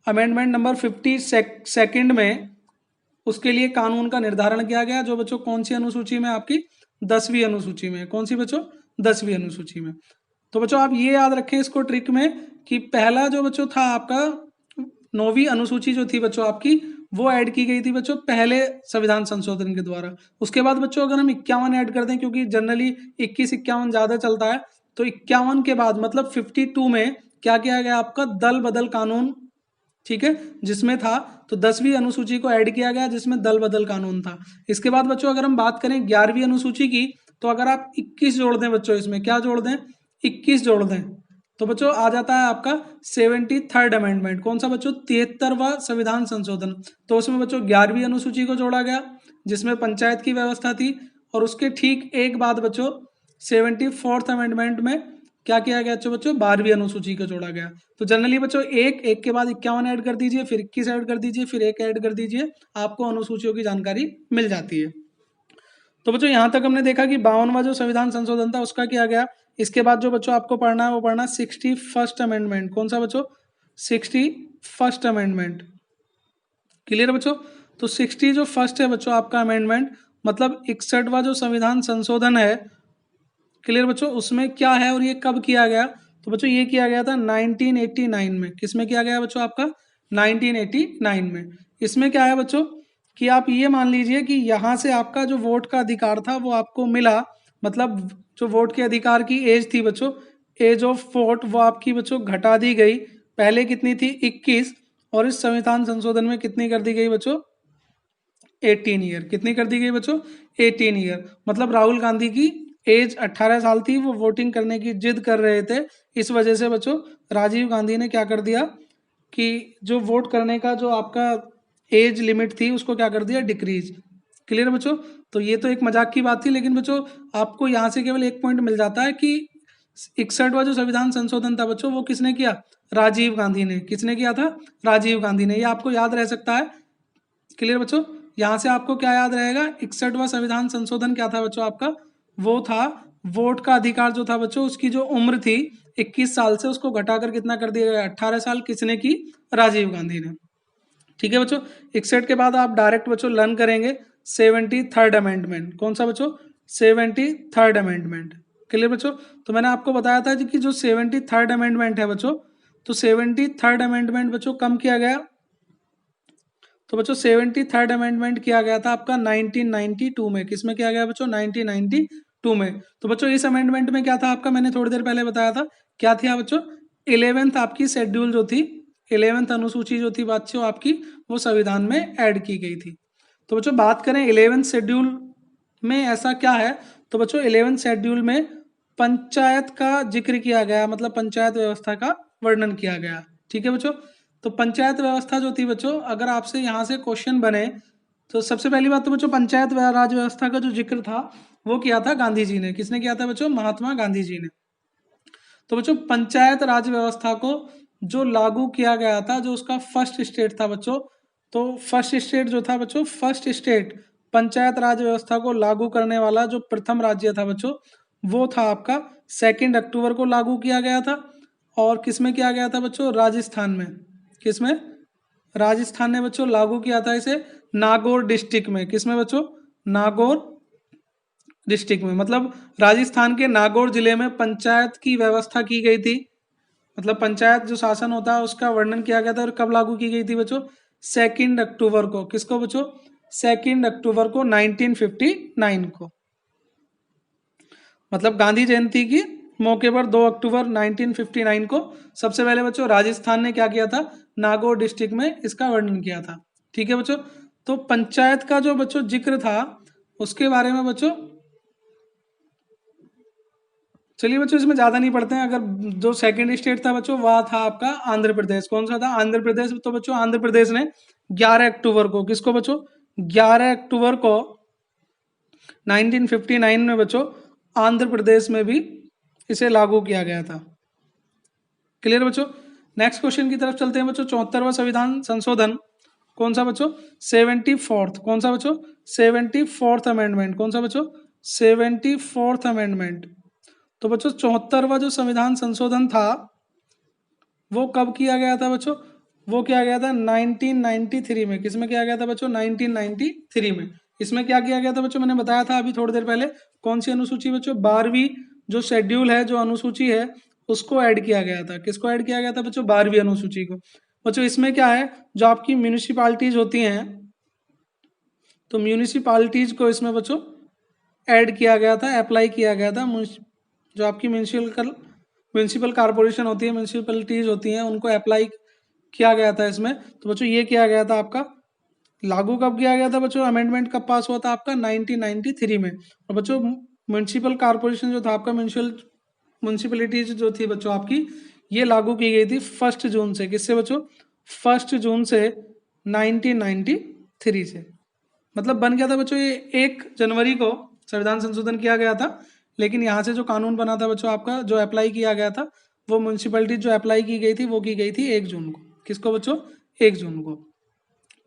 अमेंडमेंट नंबर 52 में उसके लिए कानून का निर्धारण किया गया, जो बच्चों कौन सी अनुसूची में? आपकी 10वीं अनुसूची में। कौन सी बच्चों? 10वीं अनुसूची में। तो बच्चों आप ये याद रखें इसको ट्रिक में कि पहला जो बच्चों था आपका 9वीं अनुसूची जो थी बच्चों आपकी, वो ऐड की गई थी बच्चों पहले संविधान संशोधन के द्वारा। उसके बाद बच्चों अगर हम 51 ऐड कर दें, क्योंकि जनरली 21-51 ज्यादा चलता है, तो 51 के बाद मतलब 52 में क्या किया गया? आपका दल बदल कानून। ठीक है? जिसमें था, तो 10वीं अनुसूची को ऐड किया गया जिसमें दल बदल कानून था। इसके बाद बच्चों अगर हम बात करें 11वीं अनुसूची की, तो अगर आप 21 जोड़ दें बच्चों, इसमें क्या जोड़ दें? 21 जोड़ दें, तो बच्चों आ जाता है आपका 73rd अमेंडमेंट। कौन सा बच्चों? 73वां संविधान संशोधन। तो उसमें बच्चों 11वीं अनुसूची को जोड़ा गया जिसमें पंचायत की व्यवस्था थी, और उसके ठीक एक बाद बच्चों 74th अमेंडमेंट में क्या किया गया बच्चों? 12वीं अनुसूची को जोड़ा गया। तो जनरली बच्चों एक के बाद 51 ऐड कर दीजिए, फिर 21 ऐड कर दीजिए, फिर एक ऐड कर दीजिए, आपको अनुसूचियों की जानकारी मिल जाती है। तो बच्चों यहाँ तक हमने देखा कि 52वां जो संविधान संशोधन था उसका किया गया। इसके बाद जो बच्चों आपको पढ़ना है वो पढ़ना 61st अमेंडमेंट। कौन सा बच्चों? 61st amendment. क्लियर बच्चों? तो 60 जो फर्स्ट है बच्चों आपका अमेंडमेंट, मतलब 61वां जो संविधान संशोधन है, क्लियर बच्चों, उसमें क्या है और ये कब किया गया? तो बच्चों ये किया गया था 1989 में। किसमें किया गया बच्चों? आपका 1989 में। इसमें क्या है बच्चों कि आप ये मान लीजिए कि यहाँ से आपका जो वोट का अधिकार था वो आपको मिला, मतलब जो वोट के अधिकार की एज थी बच्चों, एज ऑफ वोट, वो आपकी बच्चों घटा दी गई। पहले कितनी थी? 21, और इस संविधान संशोधन में कितनी कर दी गई बच्चों? 18 ईयर। कितनी कर दी गई बच्चों? 18 ईयर। मतलब राहुल गांधी की एज 18 साल थी, वो वोटिंग करने की जिद कर रहे थे। इस वजह से बच्चों राजीव गांधी ने क्या कर दिया कि जो वोट करने का जो आपका एज लिमिट थी उसको क्या कर दिया? डिक्रीज। क्लियर बच्चों? तो ये तो एक मजाक की बात थी, लेकिन बच्चों आपको यहाँ से केवल एक पॉइंट मिल जाता है कि 61वां जो संविधान संशोधन था बच्चों वो किसने किया? राजीव गांधी ने। किसने किया था? राजीव गांधी ने। ये आपको याद रह सकता है। क्लियर बच्चों? यहाँ से आपको क्या याद रहेगा, 61वां संविधान संशोधन क्या था बच्चों आपका, वो था वोट का अधिकार जो था बच्चों, उसकी जो उम्र थी 21 साल से उसको घटाकर कितना कर दिया गया, 18 साल। किसने की, राजीव गांधी ने। ठीक है बच्चों, 61 के बाद आप डायरेक्ट बच्चों लर्न करेंगे 73rd अमेंडमेंट। कौन सा बच्चों, 73rd अमेंडमेंट। क्लियर बच्चों। तो मैंने आपको बताया था कि जो 73rd अमेंडमेंट है बच्चों, तो 73rd अमेंडमेंट बच्चों कम किया गया, तो बच्चों 73rd अमेंडमेंट किया गया था आपका 1992 में। किसमें किया गया बच्चों, 1992 में। तो बच्चों इस अमेंडमेंट में क्या था आपका, मैंने थोड़ी देर पहले बताया था, क्या थी बच्चों, 11th आपकी शेड्यूल जो थी, 11th अनुसूची जो थी बच्चों आपकी, वो संविधान में ऐड की गई थी। तो बच्चों बात करें 11th शेड्यूल में ऐसा क्या है, तो बच्चों 11th शेड्यूल में पंचायत का जिक्र किया गया, मतलब पंचायत व्यवस्था का वर्णन किया गया। ठीक है बच्चों। तो पंचायत व्यवस्था जो थी बच्चों, अगर आपसे यहाँ से क्वेश्चन बने, तो सबसे पहली बात तो बच्चों पंचायत राज व्यवस्था का जो जिक्र था वो किया था गांधी जी ने। किसने किया था बच्चों, महात्मा गांधी जी ने। तो बच्चों पंचायत राज व्यवस्था को जो लागू किया गया था, जो उसका फर्स्ट स्टेट था बच्चों, तो फर्स्ट स्टेट जो था बच्चों, फर्स्ट स्टेट पंचायत राज व्यवस्था को लागू करने वाला जो प्रथम राज्य था बच्चों, वो था आपका 2 अक्टूबर को लागू किया गया था। और किसमें किया गया था बच्चों, राजस्थान में। किसमें, राजस्थान ने बच्चों लागू किया था इसे नागौर डिस्ट्रिक्ट में। किसमें बच्चों, नागौर डिस्ट्रिक्ट में, मतलब राजस्थान के नागौर जिले में पंचायत की व्यवस्था की गई थी। मतलब पंचायत जो शासन होता है उसका वर्णन किया गया था। और कब लागू की गई थी बच्चों, 2 अक्टूबर को। किसको बच्चों, 2 अक्टूबर को 1959 को। मतलब गांधी जयंती की मौके पर 2 अक्टूबर 1959 को सबसे पहले बच्चों राजस्थान ने क्या किया था, नागौर डिस्ट्रिक्ट में इसका वर्णन किया था। ठीक है बच्चों। तो पंचायत का जो बच्चों जिक्र था उसके बारे में बच्चों, चलिए बच्चों इसमें ज्यादा नहीं पढ़ते हैं। अगर जो सेकंड स्टेट था बच्चों वह था आपका आंध्र प्रदेश। कौन सा था, आंध्र प्रदेश। तो बच्चों आंध्र प्रदेश ने 11 अक्टूबर को, किसको बच्चों, 11 अक्टूबर को 1959 में बच्चों आंध्र प्रदेश में भी इसे लागू किया गया था। क्लियर बच्चों। नेक्स्ट क्वेश्चन की तरफ चलते हैं बच्चों। 74वां संविधान संशोधन कौन सा बच्चों, 74th। कौन सा बच्चों, 74th अमेंडमेंट। कौन सा बच्चों, 74th अमेंडमेंट। तो बच्चों 74वां जो संविधान संशोधन था वो कब किया गया था बच्चों, वो किया गया था 1993 में। किसमें किया गया था बच्चों, 1993 में। इसमें क्या किया गया था बच्चों, मैंने बताया था अभी थोड़ी देर पहले। कौन सी अनुसूची बच्चों, 12वीं जो शेड्यूल है, जो अनुसूची है, उसको ऐड किया गया था। किसको ऐड किया गया था बच्चों, 12वीं अनुसूची को। बच्चों इसमें क्या है, जो आपकी म्यूनिसिपालिटीज होती हैं, तो म्यूनिसिपालिटीज को इसमें बच्चों ऐड किया गया था, अप्लाई किया गया था। जो आपकी म्यूनिसिपल कॉरपोरेशन होती है, म्यूनिसिपलिटीज होती हैं, उनको अप्लाई किया गया था इसमें। तो बच्चों ये किया गया था आपका, लागू कब किया गया था बच्चों, अमेंडमेंट कब पास हुआ था आपका, 1993 में। और बच्चों म्यूनिसिपल कॉरपोरेशन जो था आपका, म्यूनिसिपलिटीज जो थी बच्चों आपकी, ये लागू की गई थी 1 जून से। किससे बच्चों, 1 जून से 1993 से। मतलब बन गया था बच्चों ये 1 जनवरी को संविधान संशोधन किया गया था। लेकिन यहाँ से जो कानून बना था बच्चों आपका, जो अप्लाई किया गया था, वो म्यूनसिपलिटी जो अप्लाई की गई थी वो की गई थी 1 जून को। किसको बच्चों, 1 जून को।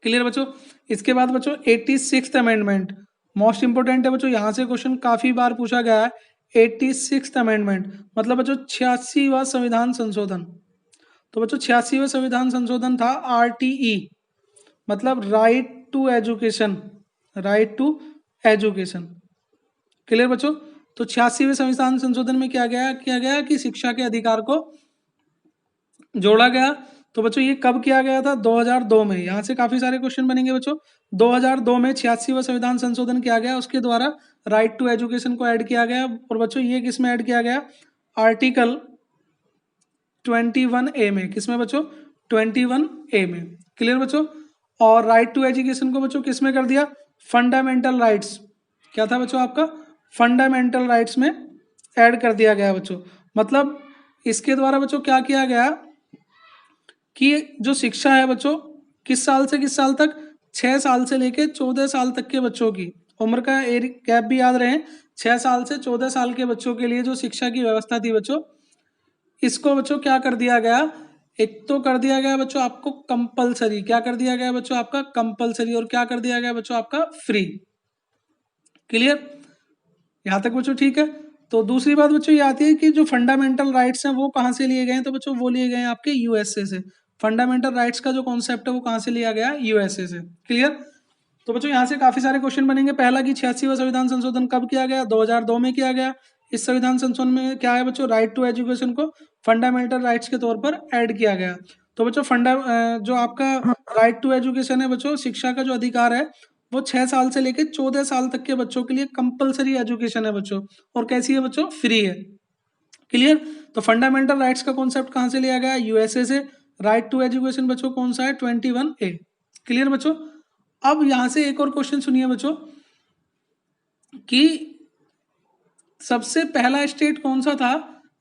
क्लियर बच्चों। इसके बाद बच्चों 86th अमेंडमेंट मोस्ट इंपोर्टेंट है बच्चों। यहाँ से क्वेश्चन काफी बार पूछा गया है। 86th अमेंडमेंट मतलब बच्चों 86वां संविधान संशोधन। तो बच्चों 86वां संविधान संशोधन था RTE, मतलब right to education, right to education. Clear बच्चों। तो 86वें संविधान संशोधन में क्या गया कि शिक्षा के अधिकार को जोड़ा गया। तो बच्चों ये कब किया गया था, 2002 में। यहाँ से काफी सारे क्वेश्चन बनेंगे बच्चों। 2002 में 86वां संविधान संशोधन किया गया, उसके द्वारा राइट टू एजुकेशन को ऐड किया गया। और बच्चों ये किस में ऐड किया गया, आर्टिकल 21A में। किसमें बच्चों, 21A में। क्लियर बच्चों। और राइट टू एजुकेशन को बच्चों किस में कर दिया, फंडामेंटल राइट्स। क्या था बच्चों आपका, फंडामेंटल राइट्स में ऐड कर दिया गया बच्चों। मतलब इसके द्वारा बच्चों क्या किया गया कि जो शिक्षा है बच्चों, किस साल से किस साल तक, 6 साल से लेके 14 साल तक के बच्चों की उम्र का गैप भी याद रहे। 6 साल से 14 साल के बच्चों के लिए जो शिक्षा की व्यवस्था थी बच्चों, इसको बच्चों क्या कर दिया गया, एक तो कर दिया गया बच्चों आपको कंपलसरी, क्या कर दिया गया बच्चों आपका कंपलसरी, और क्या कर दिया गया बच्चों आपका फ्री। क्लियर, यहां तक बच्चों ठीक है। तो दूसरी बात बच्चों ये आती है कि जो फंडामेंटल राइट्स हैं वो कहाँ से लिए गए हैं, तो बच्चों वो लिए गए हैं आपके यूएसए से। फंडामेंटल राइट्स का जो कॉन्सेप्ट है वो कहाँ से लिया गया, यूएसए से। क्लियर, तो बच्चों यहाँ से काफी सारे क्वेश्चन बनेंगे। पहला कि 86वां संविधान संशोधन कब किया गया, 2002 में किया गया। इस संविधान संशोधन में क्या है बच्चों, राइट टू एजुकेशन को फंडामेंटल राइट्स के तौर पर ऐड किया गया। तो बच्चों जो आपका राइट टू एजुकेशन है बच्चों, शिक्षा का जो अधिकार है वो 6 साल से लेकर 14 साल तक के बच्चों के लिए कंपलसरी एजुकेशन है बच्चों, और कैसी है बच्चों, फ्री है। क्लियर, तो फंडामेंटल राइट्स का कॉन्सेप्ट कहाँ से लिया गया, यूएसए से। राइट टू एजुकेशन बच्चों कौन सा है, 21A। क्लियर बच्चों, अब यहां से एक और क्वेश्चन सुनिए बच्चों कि सबसे पहला स्टेट कौन सा था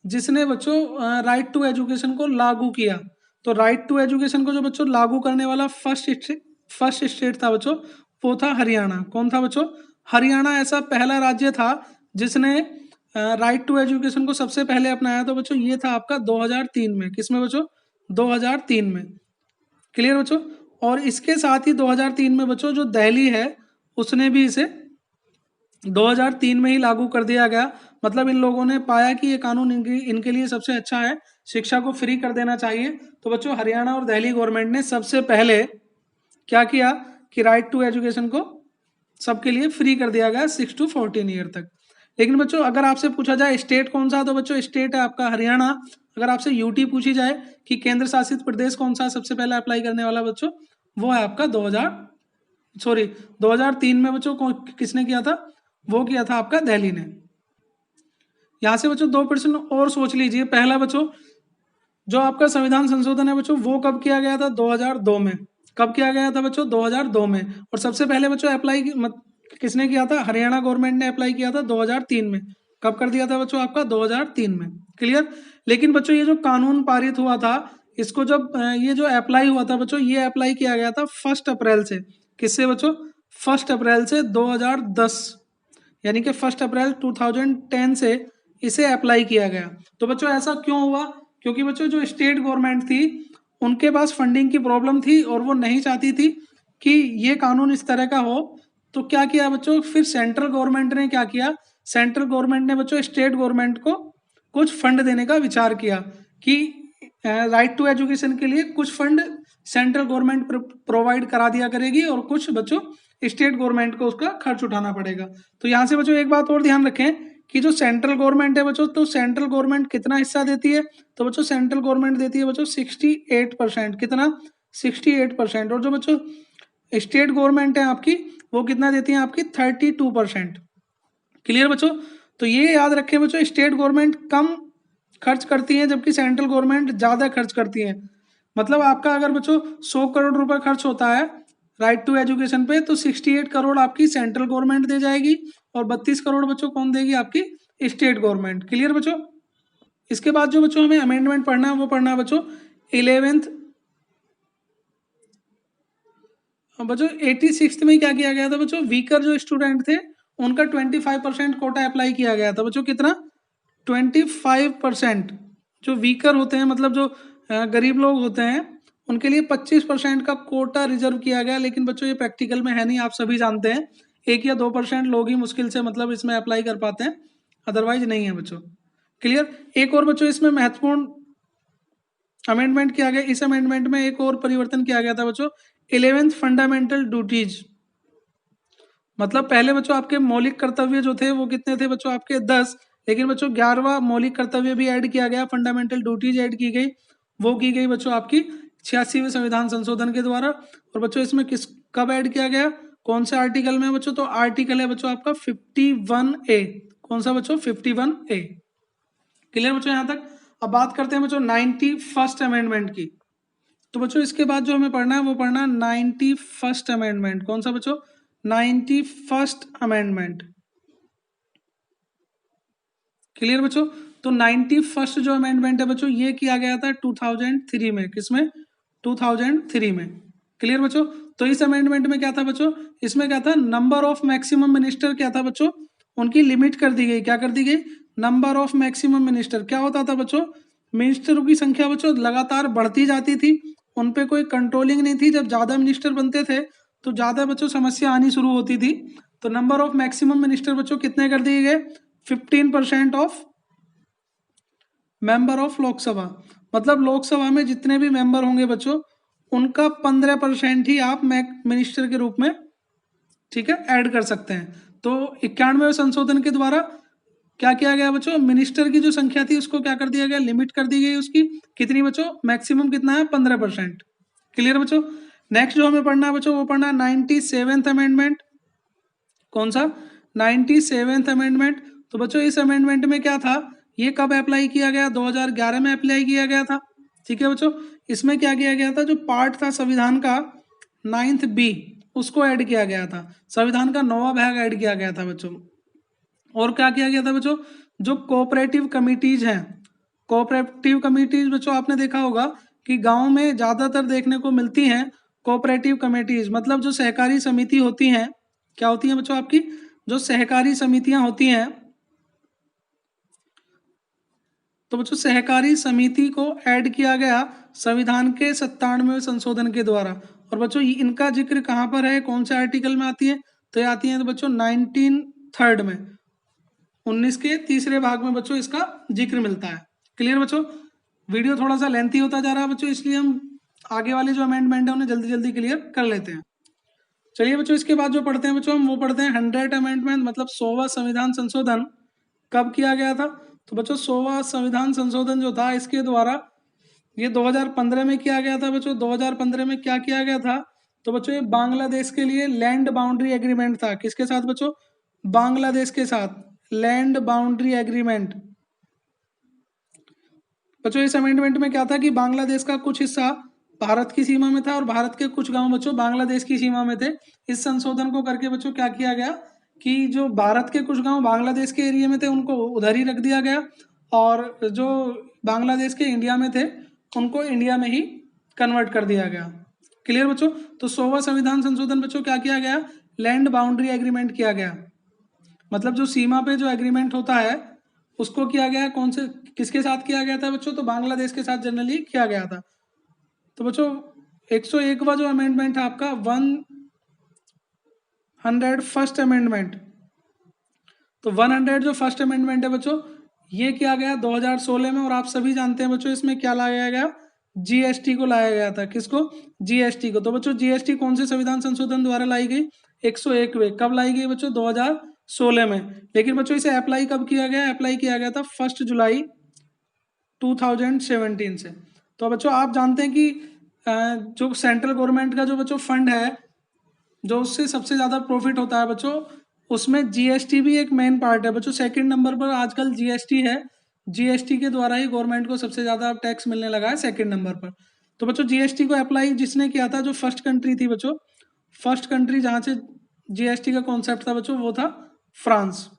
जिसने बच्चों राइट टू एजुकेशन को लागू किया। तो राइट टू एजुकेशन को जो बच्चों लागू करने वाला फर्स्ट स्टेट था बच्चों, वो था हरियाणा। कौन था बच्चों, हरियाणा ऐसा पहला राज्य था जिसने राइट टू एजुकेशन को सबसे पहले अपनाया। तो बच्चों ये था आपका 2003 में, किसमें बच्चों, 2003 में। क्लियर बच्चों, और इसके साथ ही 2003 में बच्चों जो दिल्ली है उसने भी इसे 2003 में ही लागू कर दिया गया। मतलब इन लोगों ने पाया कि ये कानून इनके लिए सबसे अच्छा है, शिक्षा को फ्री कर देना चाहिए। तो बच्चों हरियाणा और दिल्ली गवर्नमेंट ने सबसे पहले क्या किया कि राइट टू एजुकेशन को सबके लिए फ्री कर दिया गया 6 to 14 ईयर तक। लेकिन बच्चों अगर आपसे पूछा जाए स्टेट कौन सा, तो बच्चों स्टेट है आपका हरियाणा। अगर आपसे यूटी पूछी जाए कि केंद्र शासित प्रदेश कौन सा सबसे पहले अप्लाई करने वाला बच्चों, वो है आपका 2003 में बच्चों किसने किया था, वो किया था आपका दिल्ली ने। यहां से बच्चों 2 प्रश्न और सोच लीजिए। पहला बच्चों जो आपका संविधान संशोधन है बच्चों वो कब किया गया था, 2002 में। कब किया गया था बच्चों, 2002 में। और सबसे पहले बच्चों अप्लाई किसने किया था, हरियाणा गवर्नमेंट ने अप्लाई किया था 2003 में। कब कर दिया था बच्चों आपका, 2003 में। क्लियर, लेकिन बच्चों ये जो कानून पारित हुआ था, इसको जब ये जो अप्लाई हुआ था बच्चों, ये अप्लाई किया गया था 1 अप्रैल से। किससे बच्चों, 1 अप्रैल से 2010, यानी कि 1 अप्रैल 2010 से इसे अप्लाई किया गया। तो बच्चों ऐसा क्यों हुआ, क्योंकि बच्चों जो स्टेट गवर्नमेंट थी उनके पास फंडिंग की प्रॉब्लम थी और वो नहीं चाहती थी कि ये कानून इस तरह का हो। तो क्या किया बच्चों, फिर सेंट्रल गवर्नमेंट ने क्या किया, सेंट्रल गवर्नमेंट ने बच्चों स्टेट गवर्नमेंट को कुछ फंड देने का विचार किया कि राइट टू एजुकेशन के लिए कुछ फंड सेंट्रल गवर्नमेंट प्रोवाइड करा दिया करेगी और कुछ बच्चों स्टेट गवर्नमेंट को उसका खर्च उठाना पड़ेगा। तो यहाँ से बच्चों एक बात और ध्यान रखें कि जो सेंट्रल गवर्नमेंट है बच्चों, तो सेंट्रल गवर्नमेंट कितना हिस्सा देती है, तो बच्चों सेंट्रल गवर्नमेंट देती है बच्चों 68%। कितना, 68%। और जो बच्चों स्टेट गवर्नमेंट है आपकी, वो कितना देती है आपकी, 32%। क्लियर बच्चों, तो ये याद रखें बच्चों, स्टेट गवर्नमेंट कम खर्च करती है जबकि सेंट्रल गवर्नमेंट ज्यादा खर्च करती है। मतलब आपका अगर बच्चों 100 करोड़ रुपए खर्च होता है राइट टू एजुकेशन पे, तो 68 करोड़ आपकी सेंट्रल गवर्नमेंट दे जाएगी और 32 करोड़ बच्चों कौन देगी, आपकी स्टेट गवर्नमेंट। क्लियर बच्चों, इसके बाद जो बच्चों हमें अमेंडमेंट पढ़ना है वो पढ़ना है बच्चों 11th। बच्चों 86 में क्या किया गया था बच्चों, वीकर जो स्टूडेंट थे उनका 25% कोटा अप्लाई किया गया था बच्चों। कितना, 25%। जो वीकर होते हैं मतलब जो गरीब लोग होते हैं उनके लिए 25% का कोटा रिजर्व किया गया। लेकिन बच्चों ये प्रैक्टिकल में है नहीं, आप सभी जानते हैं 1 या 2% लोग ही मुश्किल से मतलब इसमें अप्लाई कर पाते हैं, अदरवाइज नहीं है बच्चों। क्लियर, एक और बच्चों इसमें महत्वपूर्ण अमेंडमेंट किया गया। इस अमेंडमेंट में एक और परिवर्तन किया गया था बच्चों, 11th फंडामेंटल ड्यूटीज। मतलब पहले बच्चों आपके मौलिक कर्तव्य जो थे वो कितने थे बच्चों, आपके 10। लेकिन बच्चों 11वां मौलिक कर्तव्य भी ऐड किया गया, फंडामेंटल ड्यूटीज ऐड की गई। वो की गई बच्चों आपकी 86वें संविधान संशोधन के द्वारा। और बच्चों इसमें कब ऐड किया गया, कौन से आर्टिकल में बच्चों, तो आर्टिकल है बच्चों आपका 51A। कौन सा बच्चों, 51A। क्लियर बच्चों यहाँ तक। अब बात करते हैं बच्चों 91st अमेंडमेंट की। तो बच्चों इसके बाद जो हमें पढ़ना है वो पढ़ना है 91st अमेंडमेंट। कौन सा बच्चों, 91st अमेंडमेंट। क्लियर बच्चों, तो 91st जो अमेंडमेंट है बच्चों ये किया गया था 2003 में। किसमें, 2003 में। क्लियर बच्चों, तो इस अमेंडमेंट में क्या था बच्चों, इसमें क्या था, नंबर ऑफ मैक्सिमम मिनिस्टर क्या था बच्चों, उनकी लिमिट कर दी गई। क्या कर दी गई, नंबर ऑफ मैक्सिमम मिनिस्टर। क्या होता था बच्चों, मिनिस्टरों की संख्या बच्चों लगातार बढ़ती जाती थी, उन पे कोई कंट्रोलिंग नहीं थी। जब ज़्यादा मिनिस्टर बनते थे तो ज़्यादा बच्चों समस्या आनी शुरू होती थी। तो नंबर ऑफ मैक्सिमम मिनिस्टर बच्चों कितने कर दिए गए? 15% ऑफ मेंबर ऑफ लोकसभा। मतलब लोकसभा में जितने भी मेंबर होंगे बच्चों, उनका 15% ही आप मिनिस्टर के रूप में, ठीक है, ऐड कर सकते हैं। तो 91वें संशोधन के द्वारा क्या किया गया बच्चों? मिनिस्टर की जो संख्या थी उसको क्या कर दिया गया? लिमिट कर दी गई उसकी। कितनी बच्चों? मैक्सिमम कितना है? 15%। क्लियर बच्चों? नेक्स्ट जो हमें पढ़ना है बच्चों, वो पढ़ना है 97th अमेंडमेंट। कौन सा? 97th amendment. तो बच्चों इस अमेंडमेंट में क्या था? ये कब अप्लाई किया गया? 2011 में अप्लाई किया गया था। ठीक है बच्चों, इसमें क्या किया गया था? जो पार्ट था संविधान का 9th B, उसको ऐड किया गया था। संविधान का 9वां भाग ऐड किया गया था बच्चों। और क्या किया गया था बच्चों? जो कोऑपरेटिव कमिटीज हैं, कोऑपरेटिव कमिटीज बच्चों आपने देखा होगा कि गांव में ज्यादातर देखने को मिलती हैं कोऑपरेटिव कमिटीज। मतलब जो सहकारी समिति होती हैं, क्या होती हैं बच्चों? आपकी जो सहकारी समितियां होती हैं, तो बच्चों सहकारी समिति को ऐड किया गया संविधान के 97वें संशोधन के द्वारा। और बच्चों इनका जिक्र कहाँ पर है? कौन से आर्टिकल में आती है? तो ये आती है तो बच्चों 19 में, 19 के तीसरे भाग में बच्चों इसका जिक्र मिलता है। क्लियर बच्चों? वीडियो थोड़ा सा लेंथी होता जा रहा है बच्चों, इसलिए हम आगे वाले जो अमेंडमेंट है उन्हें जल्दी जल्दी क्लियर कर लेते हैं। चलिए बच्चों, इसके बाद जो पढ़ते हैं बच्चों हम, वो पढ़ते हैं 100th अमेंडमेंट, मतलब 100वां संविधान संशोधन कब किया गया था? तो बच्चों 100वां संविधान संशोधन जो था, इसके द्वारा ये 2015 में किया गया था बच्चों। 2015 में क्या किया गया था? तो बच्चों ये बांग्लादेश के लिए लैंड बाउंड्री एग्रीमेंट था। किसके साथ बच्चों? बांग्लादेश के साथ लैंड बाउंड्री एग्रीमेंट। बच्चों इस अमेंडमेंट में क्या था कि बांग्लादेश का कुछ हिस्सा भारत की सीमा में था और भारत के कुछ गांव बच्चों बांग्लादेश की सीमा में थे। इस संशोधन को करके बच्चों क्या किया गया कि जो भारत के कुछ गांव बांग्लादेश के एरिया में थे उनको उधर ही रख दिया गया, और जो बांग्लादेश के इंडिया में थे उनको इंडिया में ही कन्वर्ट कर दिया गया। क्लियर बच्चों? तो 100वां संविधान संशोधन बच्चों क्या किया गया? लैंड बाउंड्री एग्रीमेंट किया गया। मतलब जो सीमा पे जो एग्रीमेंट होता है उसको किया गया, कौन से, किसके साथ किया गया था बच्चों? तो बांग्लादेश के साथ जनरली किया गया था। तो बच्चों 101वां जो अमेंडमेंट है आपका 101st अमेंडमेंट, तो 100 जो फर्स्ट अमेंडमेंट है बच्चों, ये किया गया 2016 में। और आप सभी जानते हैं बच्चों इसमें क्या लाया गया? जीएसटी को लाया गया था। किसको? जीएसटी को। तो बच्चों जीएसटी कौन से संविधान संशोधन द्वारा लाई गई? 101वें। कब लाई गई बच्चों? 2016 में। लेकिन बच्चों इसे अप्लाई कब किया गया? अप्लाई किया गया था 1 जुलाई 2017 से। तो बच्चों आप जानते हैं कि जो सेंट्रल गवर्नमेंट का जो बच्चों फंड है, जो उससे सबसे ज़्यादा प्रॉफिट होता है बच्चों, उसमें जीएसटी भी एक मेन पार्ट है बच्चों। सेकंड नंबर पर आजकल जीएसटी है। जीएसटी के द्वारा ही गवर्नमेंट को सबसे ज़्यादा टैक्स मिलने लगा है सेकंड नंबर पर। तो बच्चों जीएसटी को अप्लाई जिसने किया था, जो फर्स्ट कंट्री थी बच्चों, फर्स्ट कंट्री जहाँ से जीएसटी का कॉन्सेप्ट था बच्चों, वो था फ्रांस।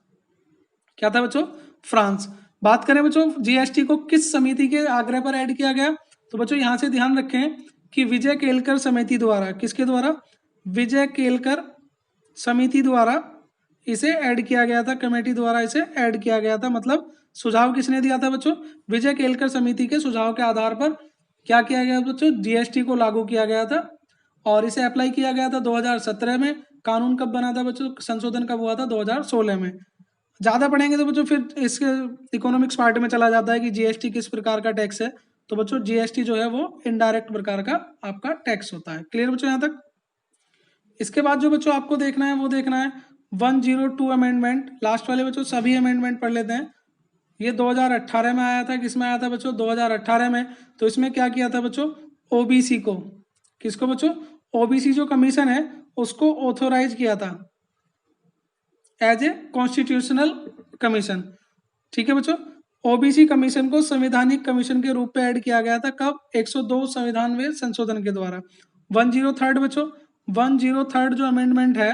क्या था बच्चों? फ्रांस। बात करें बच्चों जीएसटी को किस समिति के आग्रह पर ऐड किया गया, तो बच्चों यहाँ से ध्यान रखें कि विजय केलकर समिति द्वारा। किसके द्वारा? विजय केलकर समिति द्वारा इसे ऐड किया गया था, कमेटी द्वारा इसे ऐड किया गया था। मतलब सुझाव किसने दिया था बच्चों? विजय केलकर समिति के सुझाव के आधार पर क्या किया गया बच्चों? जीएसटी को लागू किया गया था और इसे अप्लाई किया गया था 2017 में। कानून कब बना था बच्चों? संशोधन कब हुआ था? 2016 में। ज़्यादा पढ़ेंगे तो बच्चों फिर इसके इकोनॉमिक्स पार्ट में चला जाता है कि जीएसटी किस प्रकार का टैक्स है। तो बच्चों जीएसटी जो है वो इनडायरेक्ट प्रकार का आपका टैक्स होता है। क्लियर बच्चों यहाँ तक? इसके बाद जो बच्चों आपको देखना है वो देखना है 102 अमेंडमेंट। लास्ट वाले बच्चों सभी अमेंडमेंट पढ़ लेते हैं। ये 2018 में आया था। किसमें आया था बच्चों? 2018 में। तो इसमें क्या किया था बच्चों? ओबीसी को। किसको बच्चों? ओबीसी जो कमीशन है उसको ऑथोराइज किया था एज ए कॉन्स्टिट्यूशनल कमीशन। ठीक है बच्चों? ओबीसी कमीशन को संवैधानिक कमीशन के रूप में ऐड किया गया था। कब? 102 संविधान में संशोधन के द्वारा। 103 बच्चों, 103 जो अमेंडमेंट है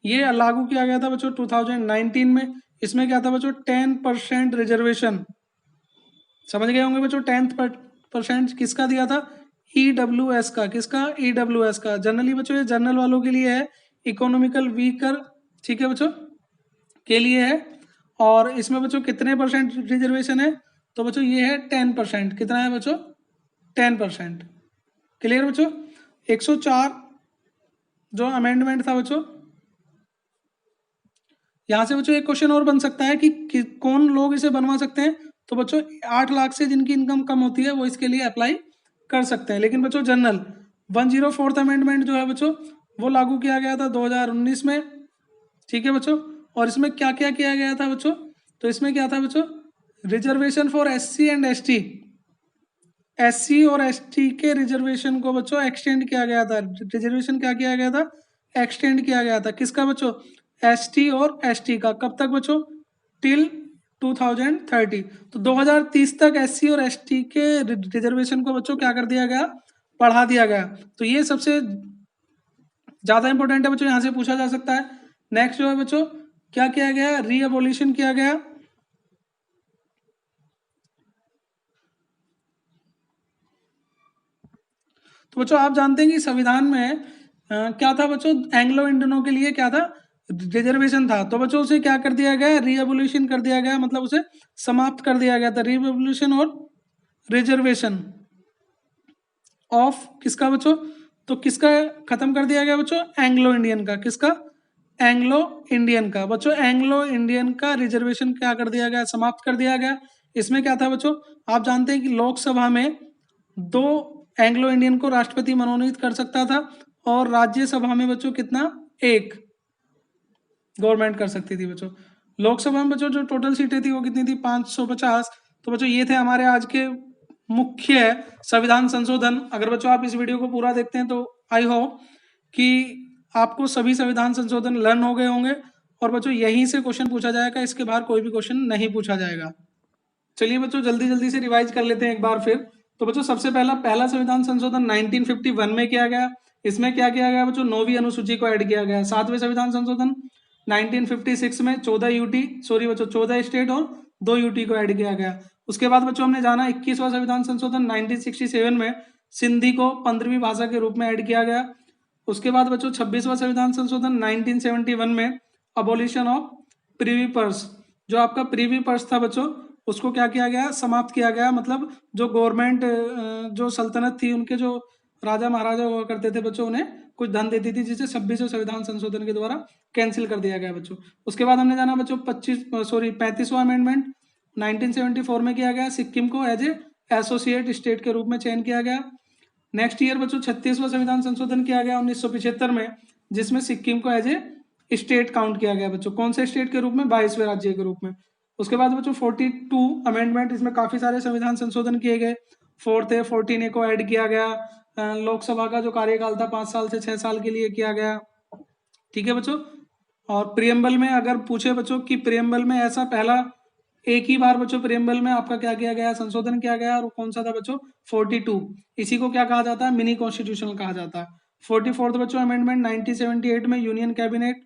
ये लागू किया गया था बच्चों 2019 में। इसमें क्या था बच्चों? 10% रिजर्वेशन। समझ गए होंगे बच्चों? 10% किसका दिया था? ईडब्ल्यूएस का। किसका? ईडब्ल्यूएस का। जनरली बच्चों ये जनरल वालों के लिए है, इकोनॉमिकल वीकर, ठीक है बच्चों, के लिए है। और इसमें बच्चों कितने % रिजर्वेशन है? तो बच्चों ये है 10%। कितना है बच्चों? 10%। क्लियर बच्चों? 104 जो अमेंडमेंट था बच्चों, यहाँ से बच्चों एक क्वेश्चन और बन सकता है कि कौन लोग इसे बनवा सकते हैं। तो बच्चों 8 लाख से जिनकी इनकम कम होती है वो इसके लिए अप्लाई कर सकते हैं। लेकिन बच्चों जनरल 104th अमेंडमेंट जो है बच्चों वो लागू किया गया था 2019 में। ठीक है बच्चों, और इसमें क्या क्या किया गया था बच्चों? तो इसमें क्या था बच्चों? Reservation for SC and ST, SC और ST के रिजर्वेशन को बच्चों एक्सटेंड किया गया था। रिजर्वेशन क्या किया गया था? एक्सटेंड किया गया था। किसका बच्चों? ST और ST का। कब तक बच्चों? टिल 2030। तो 2030 तक SC और ST के रिजर्वेशन को बच्चों क्या कर दिया गया? बढ़ा दिया गया। तो ये सबसे ज्यादा इंपॉर्टेंट है बच्चों, यहां से पूछा जा सकता है। नेक्स्ट जो है बच्चों, क्या किया गया? रीअबोलिशन किया गया। तो बच्चों आप जानते हैं कि संविधान में क्या था बच्चों? एंग्लो इंडियनों के लिए क्या था? रिजर्वेशन था। तो बच्चों उसे क्या कर दिया गया? रीएवोल्यूशन कर दिया गया, मतलब उसे समाप्त कर दिया गया था। रीएवोल्यूशन और रिजर्वेशन ऑफ किसका बच्चों? तो किसका खत्म कर दिया गया बच्चों? एंग्लो इंडियन का। किसका? एंग्लो इंडियन का। बच्चों एंग्लो इंडियन का रिजर्वेशन क्या कर दिया गया? समाप्त कर दिया गया। इसमें क्या था बच्चों? आप जानते हैं कि लोकसभा में 2 एंग्लो इंडियन को राष्ट्रपति मनोनीत कर सकता था, और राज्यसभा में बच्चों कितना? 1 गवर्नमेंट कर सकती थी बच्चों। लोकसभा में बच्चों जो टोटल सीटें थी वो कितनी थी? 550। तो बच्चों ये थे हमारे आज के मुख्य संविधान संशोधन। अगर बच्चों आप इस वीडियो को पूरा देखते हैं तो आई होप कि आपको सभी संविधान संशोधन लर्न हो गए होंगे, और बच्चों यहीं से क्वेश्चन पूछा जाएगा, इसके बाहर कोई भी क्वेश्चन नहीं पूछा जाएगा। चलिए बच्चों जल्दी जल्दी से रिवाइज कर लेते हैं एक बार फिर। तो बच्चों सबसे पहला संविधान संशोधन 1951 में किया गया। इसमें क्या किया गया बच्चों? 9वीं अनुसूची को ऐड किया गया। 7वें संविधान संशोधन 1956 में 14 यूटी, सॉरी बच्चों 14 स्टेट और 2 यूटी को ऐड किया गया। उसके बाद बच्चों हमने जाना 21वां संविधान संशोधन 1967 में सिंधी को 15वीं भाषा के रूप में ऐड किया गया। उसके बाद बच्चों 26वां संविधान संशोधन 1971 में अबोलिशन ऑफ प्रीवी पर्स, जो आपका प्रीवी पर्स था बच्चों उसको क्या किया गया? समाप्त किया गया। मतलब जो गवर्नमेंट जो सल्तनत थी उनके जो राजा महाराजा हुआ करते थे बच्चों, उन्हें कुछ धन देती थी, जिसे 26वें संविधान संशोधन के द्वारा कैंसिल कर दिया गया बच्चों। उसके बाद हमने जाना बच्चों 35वां अमेंडमेंट 1974 में किया गया। सिक्किम को एज ए एसोसिएट स्टेट के रूप में चयन किया गया। नेक्स्ट ईयर बच्चों 36वां संविधान संशोधन किया गया 1975 में, जिसमें सिक्किम को एज ए स्टेट काउंट किया गया बच्चों। कौन से स्टेट के रूप में? 22वें राज्य के रूप में। उसके बाद बच्चों 42 अमेंडमेंट, इसमें काफी सारे संविधान संशोधन किए गए। 4th 14A को ऐड किया गया। लोकसभा का जो कार्यकाल था 5 साल से 6 साल के लिए किया गया। ठीक है बच्चों, और प्रियम्बल में अगर पूछे बच्चों कि प्रियम्बल में ऐसा पहला एक ही बार बच्चों प्रियम्बल में आपका क्या किया गया? संशोधन किया गया, और कौन सा था बच्चों? 42। इसी को क्या कहा जाता है? मिनी कॉन्स्टिट्यूशन कहा जाता है। 44th बच्चों अमेंडमेंट 1978 में यूनियन कैबिनेट।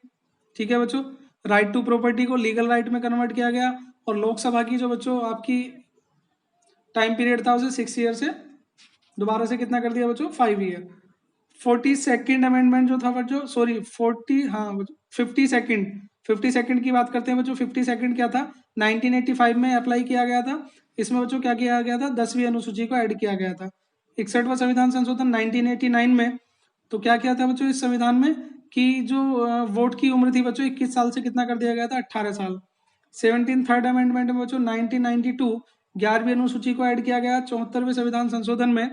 ठीक है बच्चों, राइट टू प्रॉपर्टी को लीगल राइट में कन्वर्ट किया गया। और लोकसभा की जो बच्चों आपकी टाइम पीरियड था उसे 6 ईयर से दोबारा से कितना कर दिया बच्चों? 5 ईयर। 42nd अमेंडमेंट जो था बच्चों, सॉरी 40, हाँ 52nd की बात करते हैं बच्चों। 52nd क्या था? 1985 में अप्लाई किया गया था। इसमें बच्चों क्या किया गया था? 10वीं अनुसूची को ऐड किया गया था। 61वां संविधान संशोधन 1989 में, तो क्या किया था बच्चों इस संविधान में कि जो वोट की उम्र थी बच्चों 21 साल से कितना कर दिया गया था? 18 साल। 17 थर्ड अमेंडमेंट में बच्चों 1992 11वीं अनुसूची को ऐड किया गया। 74वें संविधान संशोधन में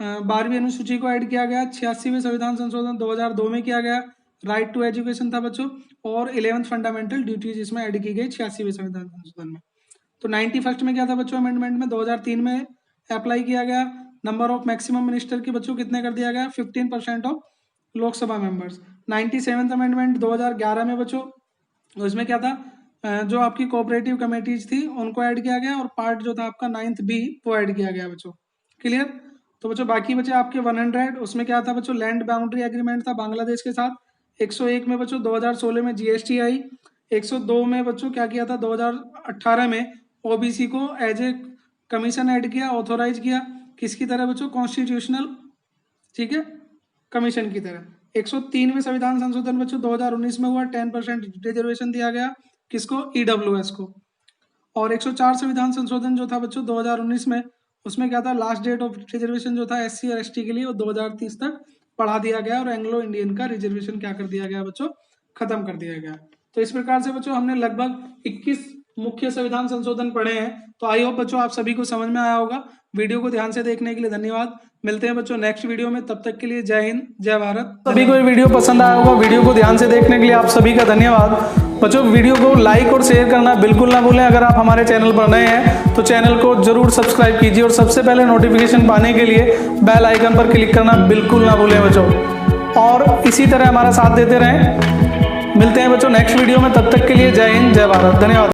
12वीं अनुसूची को ऐड किया गया। 86वें संविधान संशोधन 2002 में किया गया। राइट टू एजुकेशन था बच्चों, और 11th फंडामेंटल ड्यूटीज इसमें ऐड की गई 86वें संविधान संशोधन में। तो 91st में क्या था बच्चों अमेंडमेंट में? 2003 में अप्लाई किया गया। नंबर ऑफ मैक्सिमम मिनिस्टर के बच्चों कितने कर दिया गया? 15% of Lok Sabha members. 97th amendment 2011 में बच्चों, उसमें क्या था? जो आपकी कोऑपरेटिव कमेटीज थी उनको ऐड किया गया, और पार्ट जो था आपका 9th B वो ऐड किया गया बच्चों। क्लियर? तो बच्चों बाकी बचे आपके 100, उसमें क्या था बच्चों? लैंड बाउंड्री एग्रीमेंट था बांग्लादेश के साथ। 101 में बच्चों 2016 में GST आई। 102 में बच्चों क्या किया था? 2018 में OBC को एज ए कमीशन ऐड किया, ऑथोराइज किया। किसकी तरह बच्चों? कॉन्स्टिट्यूशनल, ठीक है, कमीशन की तरह। 103वें संविधान संशोधन बच्चों 2019 में हुआ। 10% रिजर्वेशन दिया गया। किसको? EWS को। और 104 संविधान संशोधन जो था बच्चों 2019 में, उसमें क्या था, लास्ट डेट ऑफ रिजर्वेशन जो था एससी और एसटी के लिए वो 2030 तक बढ़ा दिया गया और एंग्लो इंडियन का रिजर्वेशन क्या कर दिया गया बच्चों, खत्म कर दिया गया। तो इस प्रकार से बच्चों हमने लगभग 21 मुख्य संविधान संशोधन पढ़े हैं। तो आई होप बच्चों आप सभी को समझ में आया होगा। वीडियो को ध्यान से देखने के लिए धन्यवाद। मिलते हैं बच्चों नेक्स्ट वीडियो में, तब तक के लिए जय हिंद जय भारत। सभी को ये वीडियो पसंद आया होगा। वीडियो को ध्यान से देखने के लिए आप सभी का धन्यवाद। बच्चों वीडियो को लाइक और शेयर करना बिल्कुल ना भूलें। अगर आप हमारे चैनल पर नए हैं तो चैनल को जरूर सब्सक्राइब कीजिए और सबसे पहले नोटिफिकेशन पाने के लिए बेल आइकन पर क्लिक करना बिल्कुल ना भूलें बच्चों। और इसी तरह हमारा साथ देते रहें। मिलते हैं बच्चों नेक्स्ट वीडियो में, तब तक के लिए जय हिंद जय भारत। धन्यवाद।